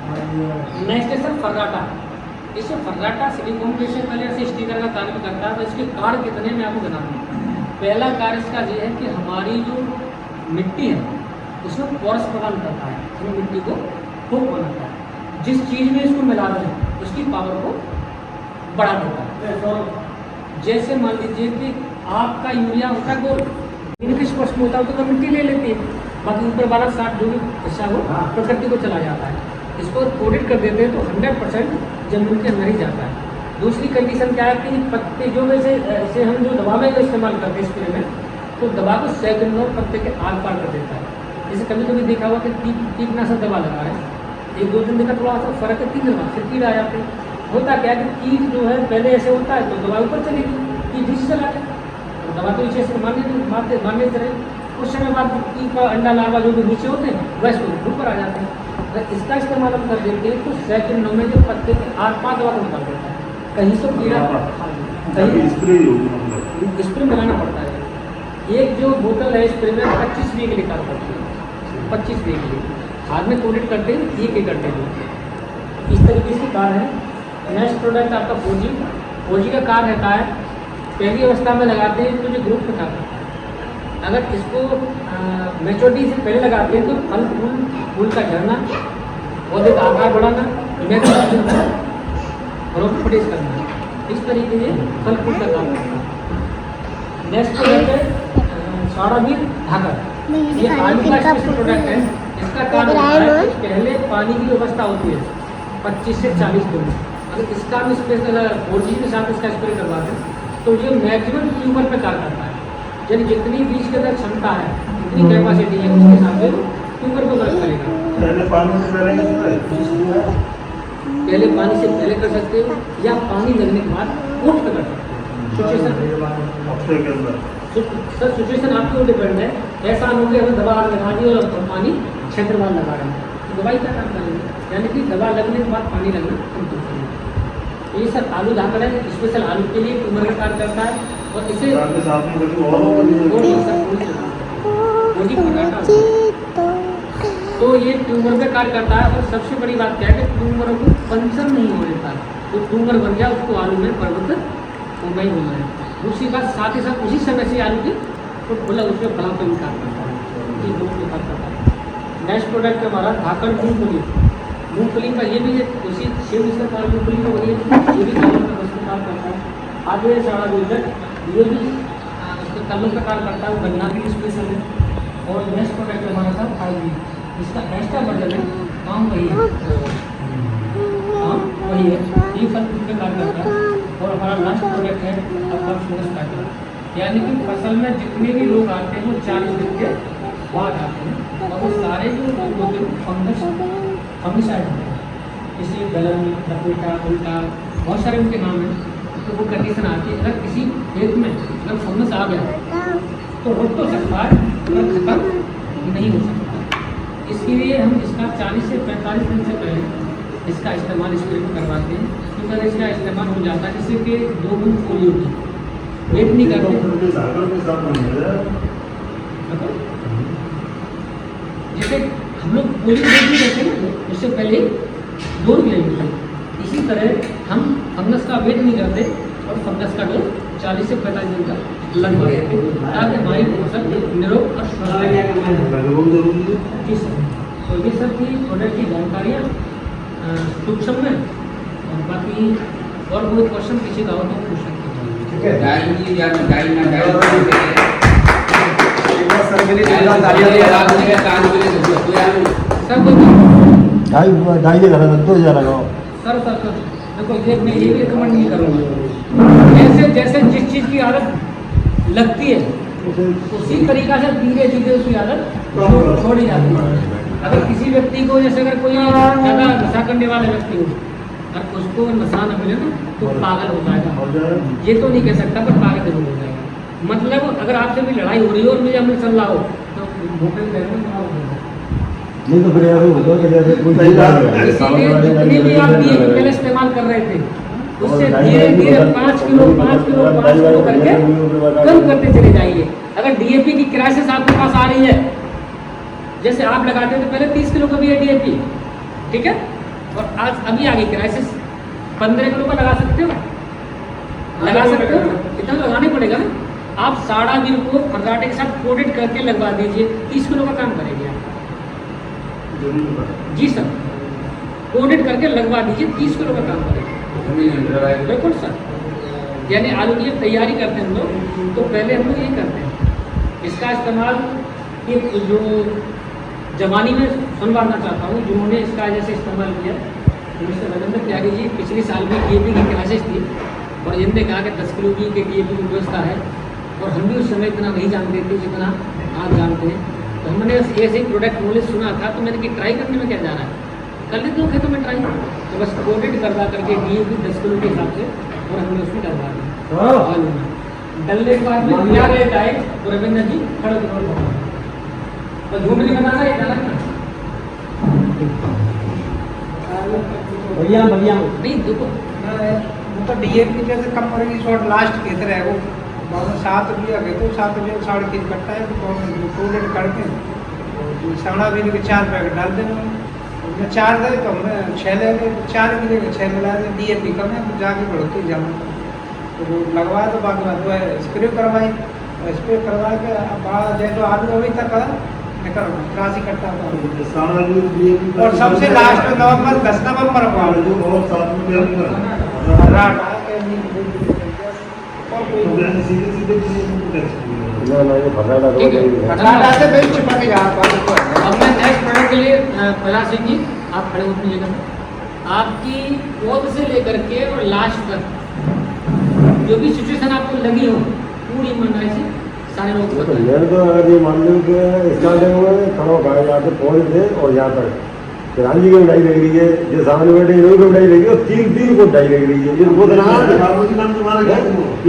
नेक्स्ट है सर फर्राटा। इसे फर्राटा सिलिकॉन प्रेशर कलर से स्टिकर का कार्य करता है। तो इसके कार्य कितने मैं आपको बता दूँ। पहला कार्य इसका ये है कि हमारी जो मिट्टी है उसमें पोरस प्रदान करता है, हमें मिट्टी को ठोक बनाता है। जिस चीज़ में इसको मिला दें उसकी पावर को बढ़ा देता है। जैसे मान लीजिए कि आपका यूरिया होता है गोल, इनकी स्पर्श में होता है तो मिट्टी ले लेती है, बाकी ऊपर वाला साथ जो भी हिस्सा हो प्रकृति को चला जाता है। इसको कोडेड कर देते हैं तो 100% जमीन के अंदर ही जाता है। दूसरी कंडीशन क्या है कि पत्ते जो वैसे इसे हम जो दवा में इस्तेमाल करते हैं स्प्रे में, तो दवा को सेकंडों पत्ते के आर पार कर देता है। जैसे कभी कभी देखा हुआ कि कीटनाशक दवा लगा है, 1-2 दिन देखा थोड़ा सा फर्क है, 3 दिन बाद फिर कीड़ा आ जाते हैं। होता क्या है कि कीट जो है पहले ऐसे होता है तो दवा ऊपर चलेगी, कीट नीचे चला जाए तो दवा तो नीचे से मारने रहे, कुछ समय बाद कीट का अंडा लार्वा जो भी नीचे होते हैं वैसे ऊपर आ जाते हैं। अगर इसका इस्तेमाल हम कर देते हैं तो सेकंडों में जो पत्ते के 8-5 दवा को निकाल देता है। कहीं तो कीड़ा कहीं स्प्रे ही होगी मतलब स्प्रे मिलाना पड़ता है। एक जो बोतल है स्प्रे में 25 रुपये के लिए कार पड़ती है, 25 रुपये के लिए हाथ में कोटेड करते हैं, ये करते हैं। इस तरीके से कार है। नेक्स्ट प्रोडक्ट आपका 4G का कार रहता है। पहली अवस्था में लगाते हैं तो जो ग्रुप में कार रहता है। अगर इसको मैच्योरिटी से पहले लगाते हैं तो फल फूल का झड़ना, पौधे का आकार बढ़ाना, फलों को फटेज करना, इस तरीके से फल फूल का काम करता है। नेक्स्ट प्रोडक्ट है साड़ावीर धाकर। ये आलू का स्पेशल प्रोडक्ट है। इसका काम होता है कि पहले पानी की व्यवस्था होती है 25 से 40 दिन। अगर इसका भी स्पेशल 4G के साथ इसका स्प्रे करवा दें तो ये मैक्सिमम ट्यूबर पे कार्य करता है। यानी जितनी बीज के अंदर क्षमता है, जितनी कैपेसिटी है, उसके हिसाब से ट्यूबर को वर्क करेगा। पहले पानी से पहले पहले पानी से पहले कर सकते हो या पानी लगने के बाद उठ कर सकते हो। हफ्ते के अंदर सर सिचुएशन आपके ऊपर डिपेंड है। ऐसा हो गया हमें दवा लगा दी और पानी क्षेत्रवाल लगा रहे हैं तो दवाई का काम करेंगे, यानी कि दवा लगने के बाद पानी लगना कम करेंगे। ये सर आलू धाकड़ है, स्पेशल आलू के लिए ट्यूमर का कार्य करता है और इसे साथ में कभी और तो ये ट्यूमर का कार्य करता है। और सबसे बड़ी बात क्या है कि ट्यूमरों को पंचर नहीं हो देता है। तो ट्यूमर बन गया उसको आलू में परिवर्तन होगा ही होना है। दूसरी बात साथ ही साथ उसी समय से आलू के तो बोला उसमें फलाव का भी कार्य करता है, ये दोनों का कार्य करता है। नेक्स्ट प्रोडक्ट हमारा धाकड़ मूंगफली का ये भी उसी सेम इसका कार्य मूंगफली का वही ये भी कलम का वस्तु कार्य करता है। आगे सारा गुजर ये भी उसका कलम का कार्य करता है, गन्ना भी स्पेशल है। और नेक्स्ट प्रोडक्ट हमारा था 5G, इसका एक्स्ट्रा वर्जन है, काम वही है, काम वही है, ये फल फूल का कार्य करता है। और हमारा लास्ट प्रोडक्ट है आपका फंगस पैटर्न, यानी कि फसल में जितने भी रोग आते हैं वो 40 दिन के बाद आते हैं और वो सारे जो रोग होते हैं फंगिसाइड होते हैं। जैसे गलन, लपेटा, उल्टा, बहुत सारे उनके नाम हैं। तो वो कंडीशन आती है अगर किसी खेत में अगर फंगस आ गया तो रुक तो सकता है पर खत्म नहीं हो सकता। इसके लिए हम इसका 40 से 45 दिन से पहले इसका इस्तेमाल स्प्रे में करवाते हैं। तो अगर इसका इस्तेमाल हो जाता है जिससे कि 2 बूंद पोलियो की वेट नहीं करते। जैसे हम लोग पोलियो वेट नहीं करते ना, उससे पहले 2 किलोमीटर, इसी तरह हम फंगस का वेट नहीं करते और फंगस का डोज 40 से 45 दिन का लगभग देते हैं ताकि हमारी फसल निरोग और स्वस्थ रहे। जी सर, तो ये सब की प्रोडक्ट की जानकारियाँ सूक्ष्म में, और बाकी और कोई क्वेश्चन किसी का हो तो पूछ सकते हैं। ठीक है, सर देखो ये मैं ये भी रिकमेंड नहीं करूँगा। जैसे जैसे जिस चीज़ की आदत लगती है उसी तरीका से धीरे धीरे उसकी आदत छोड़ी जाती है। अगर किसी व्यक्ति को जैसे अगर कोई ज़्यादा नशा करने वाले व्यक्ति हो और उसको नशा न मिले ना तो पागल हो जाएगा। ये तो नहीं कह सकता पर पागल जरूर हो जाएगा। मतलब अगर आपसे भी लड़ाई हो रही हो और मुझे अमल चल रहा हो तो भूखे नहीं तो फिर ऐसे होगा कि जैसे कोई जितने भी आप DAP पहले इस्तेमाल कर रहे थे उससे धीरे धीरे 5 किलो करके कम करते चले जाइए। अगर DAP की क्राइसिस आपके पास आ रही है, जैसे आप लगाते थे पहले 30 किलो का भी है DAP, ठीक है, और आज अभी आ गई क्राइसिस 15 किलो का लगा सकते हो, लगा सकते हो, इतना लगाने पड़ेगा ना। आप साड़ावीर को फर्राटे के साथ कोटेड करके लगवा दीजिए, 30 किलो का काम करेंगे आप। जी सर, कोटेड करके लगवा दीजिए, 30 किलो का काम करेगा। बिल्कुल सर, यानी आलू की तैयारी करते हैं हम लोग तो पहले हम लोग ये करते हैं। इसका इस्तेमाल ये जो जवानी में सुनवाना चाहता हूँ जिन्होंने इसका जैसे इस्तेमाल किया, मिस्टर रविंद्र त्यागी जी पिछले साल भी DAP की क्लासेस थी और इनने कहा कि 10 किलो की DAP की व्यवस्था है और हम भी उस समय इतना नहीं जानते थे जितना आप जानते हैं। तो हमने ऐसे ही प्रोडक्ट नॉलेज सुना था तो मैंने कि ट्राई करने में क्या जा रहा है, कर लेते हो खेतों में ट्राई। तो बस कोटेड करवा करके DAP 10 किलो के हिसाब से और हमने उसमें डलवा दिया। डलने के बाद में क्या रेट आए तो रविंद्र जी खड़े और झूठ नहीं बताना, ये गलत ना। बढ़िया बढ़िया नहीं देखो वो तो डीएपी जैसे कम करेगी शॉर्ट लास्ट कहते रहे वो बहुत 7 रुपया गए तो 7 रुपये 3.5 कट्टा है तो टोलेट करके सामना भी के 4 पैकेट डाल देना उसमें 4 दे तो हमने 6 ले गए 4 की जगह 6 मिला दे डीएपी कम है तो जाके बढ़ोतरी जाना तो वो लगवाया तो बाद में वो स्प्रे करवाई स्प्रे करवा के जैसे आलू अभी तक निकल 83 कट्टा और सबसे लास्ट में नवंबर 10 नवंबर को जो और साथ में क्या सीधे सीधे ना ये भरा लगा ठीक है। घटाना से बेच चिपक गया अब मैं नेक्स्ट प्रोडक्ट के लिए प्रयास सिंह जी आप खड़े होकर लेकर आपकी पौध से लेकर के और लास्ट तक जो भी सिचुएशन आपको लगी हो पूरी ईमानदारी से सारे लोग तो बताएं। मैं तो अगर ये मान लो कि स्टार्टिंग में खड़ो का यहाँ से पहुँच थे और यहाँ तक फिर जी की मिठाई लग रही है जो सामने बैठे इन्हों की मिठाई लग रही है और 3 को मिठाई लग रही है ये बोतना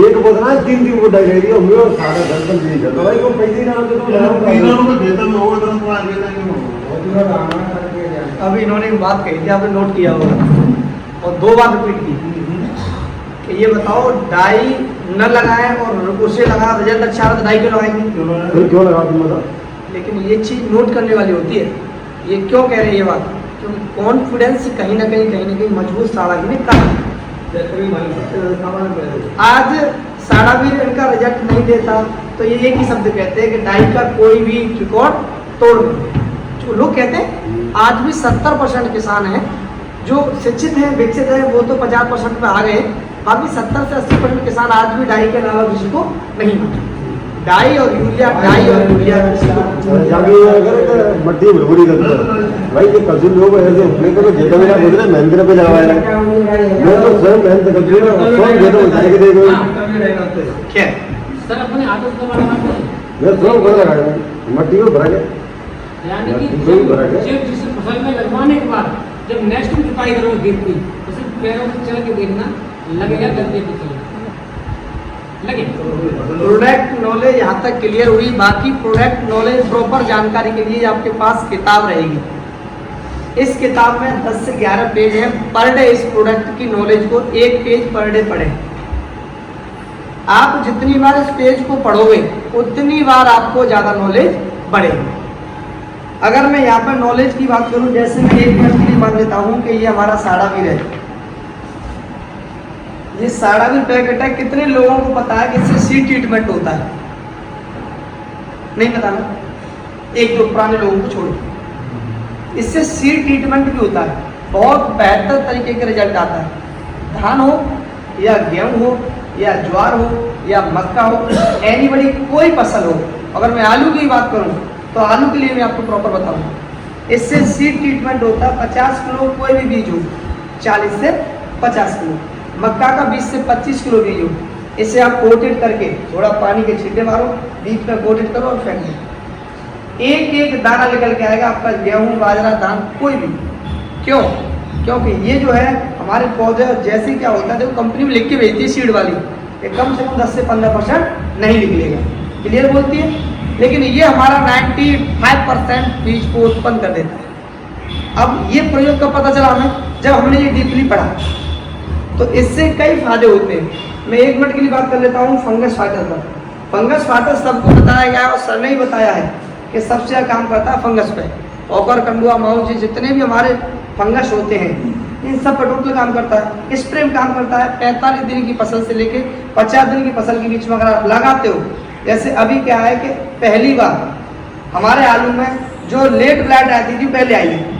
एक बोतना 3 को मिठाई लग रही है मेरे सारा घर पर यही करता भाई को पैसे ना तो अब इन्होंने एक बात कही थी आपने नोट किया होगा और 2 बार रिपीट की कि ये बताओ डाई न लगाए और उसे लगा रिजल्ट अच्छा रहा तो डाई क्यों लगाएंगे फिर क्यों लगा तुम बता लेकिन ये चीज़ नोट करने वाली होती है ये क्यों कह रहे हैं ये बात क्योंकि कॉन्फिडेंस कहीं ना कहीं मजबूत साड़ा भी आज साड़ा भी इनका रिजल्ट नहीं देता तो ये एक ही शब्द कहते हैं कि डाई का कोई भी रिकॉर्ड तोड़ नहीं जो लोग कहते हैं आज भी 70% किसान हैं जो शिक्षित हैं विकसित हैं वो तो 50% पे आ गए बाकी 70 से 80% किसान आज भी डाई के अलावा किसी को नहीं मानते डाई और यूरिया किसी को जाके अगर मट्टी भुरभुरी करते हैं भाई ये कसूर लोग ऐसे अपने को जेता मेरा बोल रहे मेहनत पे लगाया मैं तो स्वयं मेहनत करती हूँ स्वयं जेता उठाए के देखो क्या सर अपने हाथों से लगाना मैं स्वयं घर लगाया मट्टी को भरा के यानी कि वही भरा के जब जिस फसल में लगवाने के बाद जब नेक्स्ट में जुताई करोगे खेत की तो सिर्फ पैरों से चल के देखना लगेगा गद्दे पे चलेगा लगे प्रोडक्ट नॉलेज यहाँ तक क्लियर हुई बाकी प्रोडक्ट नॉलेज प्रॉपर जानकारी के लिए आपके पास किताब रहेगी इस किताब में 10 से 11 पेज है पर डे इस प्रोडक्ट की नॉलेज को 1 पेज पर डे पढ़ें आप जितनी बार इस पेज को पढ़ोगे उतनी बार आपको ज़्यादा नॉलेज बढ़ेगी अगर मैं यहाँ पर नॉलेज की बात करूँ जैसे मैं एक मिनट के लिए मान लेता हूँ कि ये हमारा साड़ा भी है ये साड़ा भी पैकेट है कितने लोगों को पता है कि इससे सीड ट्रीटमेंट होता है नहीं पता ना 1-2 पुराने लोगों को छोड़ इससे सीड ट्रीटमेंट भी होता है बहुत बेहतर तरीके का रिजल्ट आता है धान हो या गेहूं हो या ज्वार हो या मक्का हो एनीबडी कोई फसल हो अगर मैं आलू की बात करूं तो आलू के लिए मैं आपको प्रॉपर बताऊं इससे सीड ट्रीटमेंट होता है 50 किलो कोई भी बीज हो 40 से 50 किलो मक्का का 20 से 25 किलो बीज हो इसे आप कोटेड करके थोड़ा पानी के छींटे मारो बीज में कोटेड करो और फेंक दो एक दाना निकल के आएगा आपका गेहूं बाजरा धान कोई भी क्यों क्योंकि ये जो है हमारे पौधे जैसे क्या होता है देखो कंपनी में लिख के भेजती है सीड वाली ये कम से कम 10 से 15% नहीं निकलेगा क्लियर बोलती है लेकिन ये हमारा 95% बीज को उत्पन्न कर देता है अब ये प्रयोग का पता चला हमें जब हमने ये डीपली पढ़ा तो इससे कई फायदे होते हैं मैं 1 मिनट के लिए बात कर लेता हूँ फंगस फाइटर का फंगस फाइटर सबको बताया गया और सर ने ही बताया है कि सबसे ज़्यादा काम करता है फंगस पे ओकर कंडुआ माउस जितने भी हमारे फंगस होते हैं इन सब पर टोटल काम करता है स्प्रे में काम करता है 45 दिन की फसल से लेके 50 दिन की फसल के बीच में अगर आप लगाते हो जैसे अभी क्या है कि पहली बार हमारे आलू में जो लेट ब्लाइट आती थी पहले आई है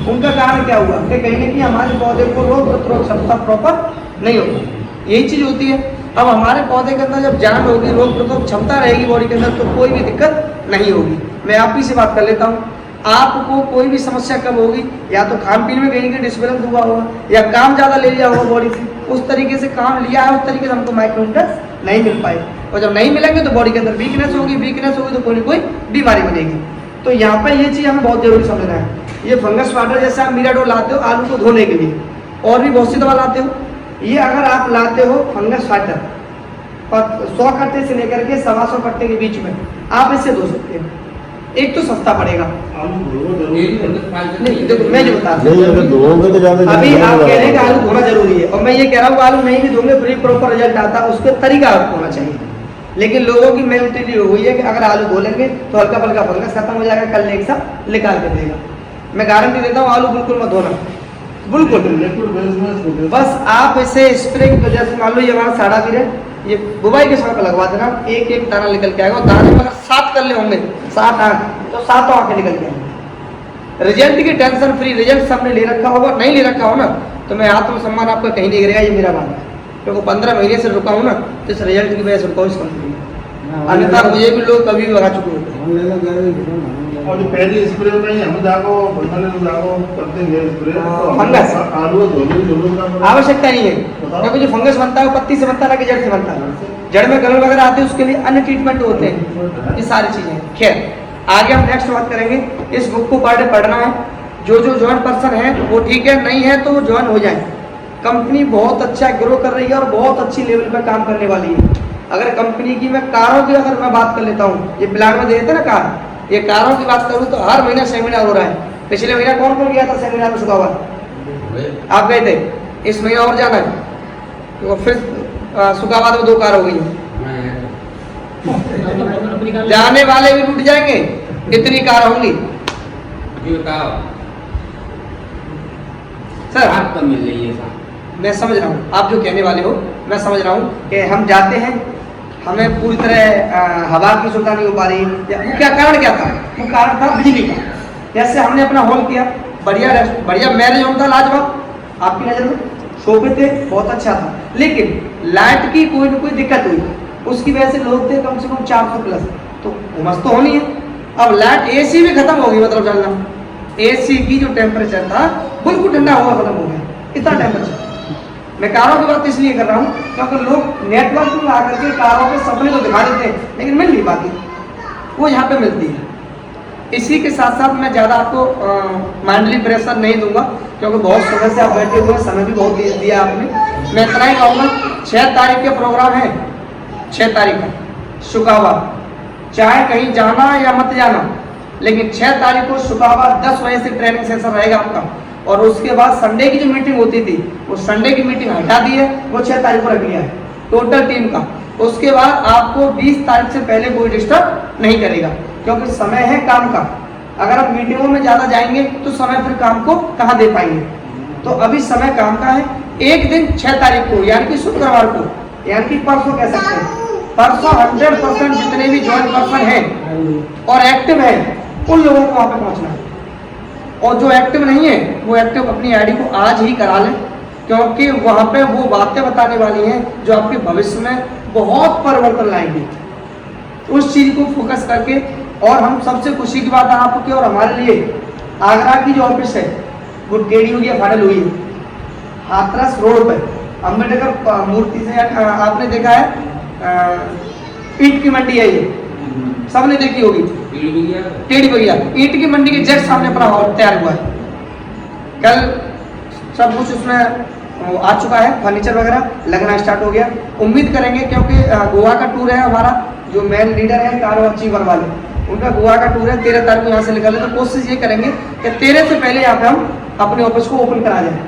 उनका कारण क्या हुआ कि कहीं ना कहीं हमारे पौधे को रोग प्रतिरोधक क्षमता प्रॉपर नहीं होती यही चीज़ होती है अब हमारे पौधे के अंदर जब जान होगी रोग प्रतिरोधक क्षमता रहेगी बॉडी के अंदर तो कोई भी दिक्कत नहीं होगी मैं आप ही से बात कर लेता हूँ आपको कोई भी समस्या कब होगी या तो खान पीन में कहीं का डिस्बैलेंस हुआ होगा या काम ज़्यादा ले लिया होगा बॉडी से उस तरीके से काम लिया है उस तरीके से हमको माइक्रोन्यूट्रिएंट्स नहीं मिल पाए और जब नहीं मिलेंगे तो बॉडी के अंदर वीकनेस होगी तो कोई ना कोई बीमारी बनेगी तो यहाँ पर ये चीज़ हमें बहुत जरूरी समझना है ये फंगस वाटर जैसे आप मिराडोल लाते हो आलू को धोने के लिए और भी बहुत सी दवा लाते हो ये अगर आप लाते हो फंगस वाटर 100 कट्टे से लेकर के 125 कट्टे के बीच में आप इससे धो सकते हो एक तो सस्ता पड़ेगा। आलू धोना जरूरी है। नहीं देखो मैं जो बता रहा नहीं अगर धोओगे तो ज्यादा अभी आप कह रहे हैं कि आलू धोना जरूरी है, और मैं ये कह रहा हूँ आलू नहीं भी धोंगे फिर प्रॉपर रिजल्ट आता है, उसके तरीका होना चाहिए। लेकिन लोगों की मेंटेलिटी हुई है कि अगर आलू धो लेंगे तो हल्का फुल्का फंगस खत्म हो जाएगा, कल एक साथ निकाल के देगा। मैं गारंटी देता हूँ आलू बिल्कुल मत धोना, बिल्कुल। लिक्विड बेस में बस आप इसे स्प्रे की वजह से, मान लो ये हमारा साड़ा भी है, ये बुवाई के समय पर लगवा देना, एक एक दाना निकल के आएगा। दाने में अगर 7 कर ले होंगे, 7 आंख, तो 7 आंखें निकल के आएंगे। रिजल्ट की टेंशन फ्री रिजल्ट सबने ले रखा होगा, नहीं ले रखा हो ना तो मैं आत्मसम्मान आपका कहीं नहीं गिरेगा, ये मेरा बात है। क्योंकि 15 महीने से रुका हूँ ना, तो इस रिजल्ट की वजह से रुका हूँ इस कंपनी में, अन्यथा मुझे भी लोग कभी भी भगा चुके होते हैं। और जो पहली स्प्रे में हम जाको बनने जाको करते हैं स्प्रे फंगस आलू धोने का आवश्यकता नहीं है, क्योंकि जो फंगस बनता है वो पत्ती से बनता है ना कि जड़ से बनता है। जड़ में कलर वगैरह आते हैं, उसके लिए अन्य ट्रीटमेंट होते हैं, ये सारी चीजें। खैर आगे हम नेक्स्ट बात करेंगे। इस बुक को पर डे पढ़ना है, जो जो ज्वाइन पर्सन है वो ठीक है, नहीं है तो वो ज्वाइन हो जाए। कंपनी बहुत अच्छा ग्रो कर रही है और बहुत अच्छी लेवल पर काम करने वाली है। अगर कंपनी की मैं कारों की अगर मैं बात कर लेता हूँ, ये प्लान में देते ना कार, ये कारों की बात करूँ तो हर महीने सेमिनार हो रहा है। पिछले महीना कौन कौन गया था सेमिनार में? सुखाबाद आप गए थे, इस महीना और जाना है तो फिर सुखाबाद में 2 कार हो गई हैं। जाने वाले भी टूट जाएंगे, इतनी कार होंगी सर। आपको मिल रही है मैं समझ रहा हूँ आप जो कहने वाले हो, मैं समझ रहा हूँ कि हम जाते हैं, हमें पूरी तरह हवा की सुविधा नहीं हो पा रही। वो क्या कारण क्या था? वो कारण था बिजली का। जैसे हमने अपना हॉल किया, बढ़िया मैरिज होम था, लाजवाब आपकी नज़र में, सोफे थे, बहुत अच्छा था, लेकिन लाइट की कोई ना कोई दिक्कत हुई, उसकी वजह से लोग थे कम से कम 400 प्लस, तो उमस तो होनी है। अब लाइट एसी भी खत्म हो गई, मतलब जानना एसी की जो टेम्परेचर था बिल्कुल ठंडा हुआ खत्म हो गया, इतना टेम्परेचर। मैं कारों की बात इसलिए कर रहा हूँ क्योंकि लोग नेटवर्क में आकर के कारों के सपने तो दिखा देते हैं, लेकिन मिल नहीं पाती, वो यहाँ पे मिलती है। इसी के साथ साथ मैं ज़्यादा आपको माइंडली प्रेशर नहीं दूंगा, क्योंकि बहुत समय से आप बैठे हुए हैं, समय भी बहुत दिया आपने। मैं इतना ही कहूँगा, 6 तारीख के प्रोग्राम है, 6 तारीख का शुकाबाद, चाहे कहीं जाना या मत जाना, लेकिन 6 तारीख को शुकाबाद 10 बजे से ट्रेनिंग सेशन रहेगा आपका। और उसके बाद संडे की जो मीटिंग होती थी, वो संडे की मीटिंग हटा दी है, वो 6 तारीख को रख लिया है टोटल टीम का। उसके बाद आपको 20 तारीख से पहले कोई डिस्टर्ब नहीं करेगा, क्योंकि समय है काम का। अगर आप मीटिंगों में ज़्यादा जाएंगे तो समय फिर काम को कहाँ दे पाएंगे, तो अभी समय काम का है। एक दिन 6 तारीख को यानी कि शुक्रवार को, यानी कि परसों कह सकते हैं, परसों 100% जितने भी ज्वाइन पर्सन हैं और एक्टिव हैं उन लोगों को वहाँ पे पहुँचना है। और जो एक्टिव नहीं है वो एक्टिव अपनी आईडी को आज ही करा लें, क्योंकि वहाँ पे वो बातें बताने वाली हैं जो आपके भविष्य में बहुत परिवर्तन लाएंगी। उस चीज़ को फोकस करके, और हम सबसे खुशी की बात है आपके और हमारे लिए, आगरा की जो ऑफिस है वो टेढ़ी हुई है, फाइनल हुई है, हाथरस रोड पे अम्बेडकर मूर्ति से। आपने देखा है ईंट की मंडी है, ये सबने देखी होगी, टेढ़ी भैया ईंट की मंडी के जस्ट सामने अपना हॉल तैयार हुआ है। कल सब कुछ उसमें आ चुका है, फर्नीचर वगैरह लगना स्टार्ट हो गया। उम्मीद करेंगे, क्योंकि गोवा का टूर है हमारा, जो मेन लीडर है कारो अचीवर वाले, उनका गोवा का टूर है, 13 तारीख को यहाँ से निकले, तो कोशिश ये करेंगे कि 13 से पहले यहाँ पे हम अपने ऑफिस को ओपन करा जाए।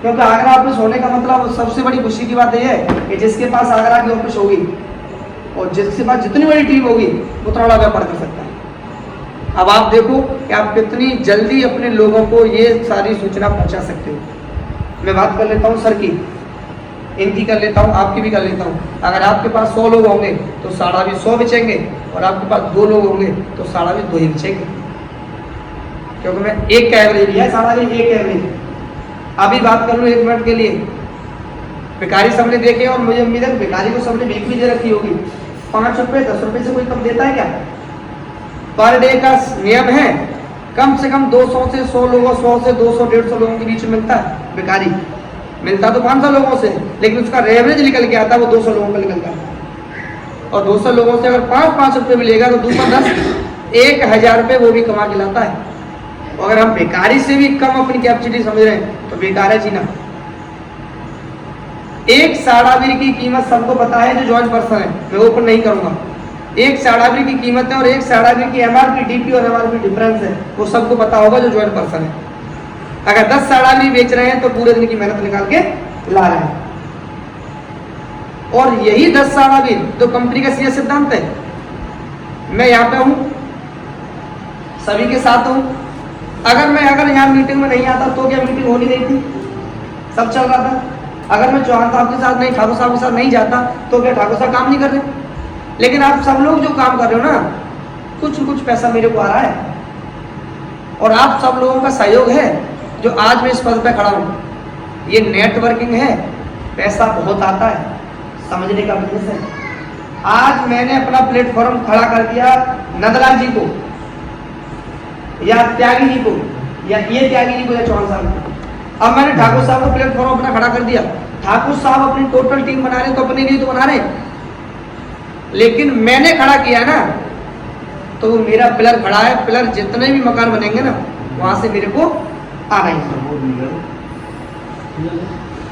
क्योंकि आगरा ऑफिस होने का मतलब सबसे बड़ी खुशी की बात यह है कि जिसके पास आगरा की ऑफिस होगी और जिसके पास जितनी बड़ी टीम होगी वो उतना बड़ा व्यापार कर सकता है। अब आप देखो कि आप कितनी जल्दी अपने लोगों को ये सारी सूचना पहुंचा सकते हो। मैं बात कर लेता हूँ सर की, इनकी कर लेता हूँ, आपकी भी कर लेता हूँ। अगर आपके पास 100 लोग होंगे तो साड़ा भी 100 बिचेंगे, और आपके पास 2 लोग होंगे तो साड़ा भी 2 ही बिचेंगे, क्योंकि मैं एक का एवरेज लिया, साड़ा भी एक एवरेज। अभी बात कर लूँ 1 मिनट के लिए, भिखारी सबने देखे और मुझे उम्मीद है भिखारी को सबने भीख भी दे रखी होगी। 5 रुपये 10 रुपये से कोई कम देता है क्या? पर डे का नियम है, कम से कम 200 से 100 लोगों, 100 से 200 150 लोगों के बीच में मिलता है भिखारी। मिलता तो 500 लोगों से, लेकिन उसका एवरेज निकल के आता है वो 200 लोगों का निकल जाता है। और 200 लोगों से अगर 5-5 रुपये मिलेगा तो 2 पर 10 1000 रुपये वो भी कमा के लाता है। अगर हम भिखारी से भी कम अपनी कैपेसिटी समझ रहे हैं तो बेकार है जीना। एक साड़ावीर की कीमत सबको पता है जो ज्वाइन पर्सन है, मैं ओपन नहीं करूंगा, एक साड़ाबरी की कीमत है और एक साड़ाबरी की एमआरपी, डीपी और एमआरपी डिफरेंस है, वो सबको पता होगा जो ज्वाइंट पर्सन है। अगर 10 साड़ाबरी बेच रहे हैं तो पूरे दिन की मेहनत निकाल के ला रहे हैं। और यही 10 साड़ाबरी तो कंपनी का सीधा सिद्धांत है। मैं यहाँ पे हूँ, सभी के साथ हूँ, अगर यहाँ मीटिंग में नहीं आता तो क्या मीटिंग हो नहीं रही थी, सब चल रहा था। अगर मैं चौहान साहब के साथ नहीं, ठाकुर साहब के साथ नहीं जाता तो क्या ठाकुर साहब काम नहीं कर रहे। लेकिन आप सब लोग जो काम कर रहे हो ना, कुछ न कुछ पैसा मेरे को आ रहा है और आप सब लोगों का सहयोग है जो आज मैं इस पद पे खड़ा हूँ। ये नेटवर्किंग है, पैसा बहुत आता है, समझने का बिजनेस है। आज मैंने अपना प्लेटफॉर्म खड़ा कर दिया नंदलाल जी को या त्यागी जी को या ये त्यागी जी को या चौहान साहब को। अब मैंने ठाकुर साहब को प्लेटफॉर्म अपना खड़ा कर दिया। ठाकुर साहब अपनी टोटल टीम बना रहे तो अपने लिए तो बना रहे, लेकिन मैंने खड़ा किया है ना, तो वो मेरा पिलर खड़ा है। पिलर जितने भी मकान बनेंगे ना, वहां से मेरे को आना ही।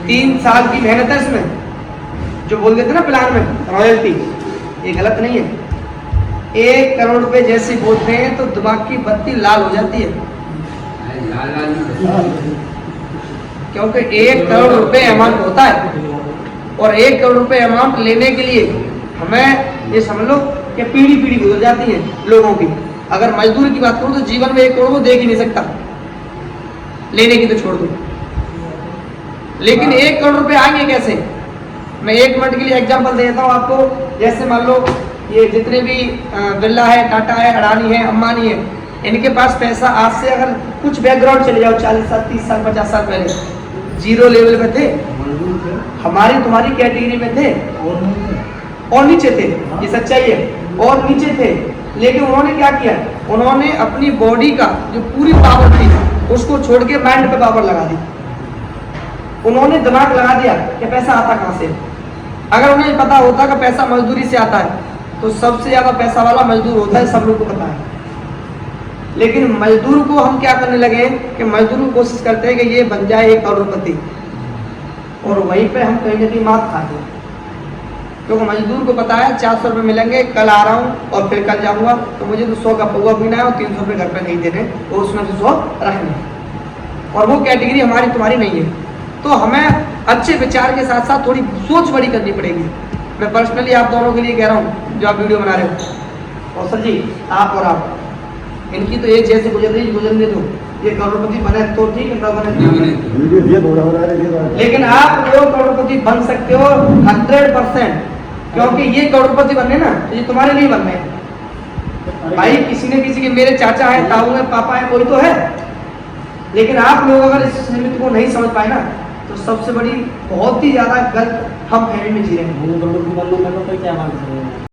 3 साल की मेहनत है इसमें। जो बोल देते ना प्लान में रॉयल्टी, ये गलत नहीं है। 1 करोड़ रुपए जैसे बोलते हैं तो दिमाग की बत्ती लाल हो जाती है, क्योंकि 1 करोड़ रुपए अमाउंट होता है और 1 करोड़ रुपए अमाउंट लेने के लिए हमें ये समझ लो कि पीढ़ी गुजर जाती है लोगों की। अगर मजदूर की बात करूं तो जीवन में 1 करोड़ को देख ही नहीं सकता, लेने की तो छोड़ दो। लेकिन 1 करोड़ रुपए आएंगे कैसे? मैं 1 मिनट के लिए एग्जांपल देता हूं आपको। जैसे मान लो ये जितने भी बिरला है, टाटा है, अडानी है, अंबानी है, इनके पास पैसा आज से अगर कुछ बैकग्राउंड चले जाओ 40 साल, 30 साल, 50 साल पहले, जीरो लेवल पे थे, हमारी तुम्हारी कैटेगरी में थे और नीचे थे, ये सच्चाई है, और नीचे थे। लेकिन उन्होंने क्या किया? उन्होंने अपनी बॉडी का जो पूरी पावर थी उसको छोड़ के माइंड पे पावर लगा दी। उन्होंने दिमाग लगा दिया कि पैसा आता कहाँ से। अगर उन्हें पता होता कि पैसा मजदूरी से आता है तो सबसे ज्यादा पैसा वाला मजदूर होता है, सब लोग को पता है। लेकिन मजदूर को हम क्या करने लगे कि मजदूर को कोशिश करते हैं कि ये बन जाए 1 करोड़पति, और वहीं पे हम कहीं ना कहीं मात खाते हैं। क्योंकि मजदूर को पता है 400 रुपये मिलेंगे, कल आ रहा हूँ और फिर कल जाऊँगा, तो मुझे तो 100 का पौवा पीना है और 300 रुपये घर पे नहीं देने और उसमें से 100 रखने, और वो कैटेगरी हमारी तुम्हारी नहीं है। तो हमें अच्छे विचार के साथ साथ थोड़ी सोच बड़ी करनी पड़ेगी। मैं पर्सनली आप दोनों के लिए कह रहा हूँ जो आप वीडियो बना रहे हो, और सर जी आप और आप, इनकी तो एज जैसे गुजरने दो, ये करोड़पति बने तो ठीक है, ना बने तो। लेकिन आप लोग करोड़पति बन सकते हो 100%, क्योंकि ये करोड़पति बनने ना तो ये तुम्हारे नहीं बनने भाई। किसी न किसी के, मेरे चाचा है, ताऊ है, पापा है, कोई तो है। लेकिन आप लोग अगर इस निमित्त को नहीं समझ पाए ना तो सबसे बड़ी बहुत ही ज्यादा गलत हम फहमी में जी रहे हैं।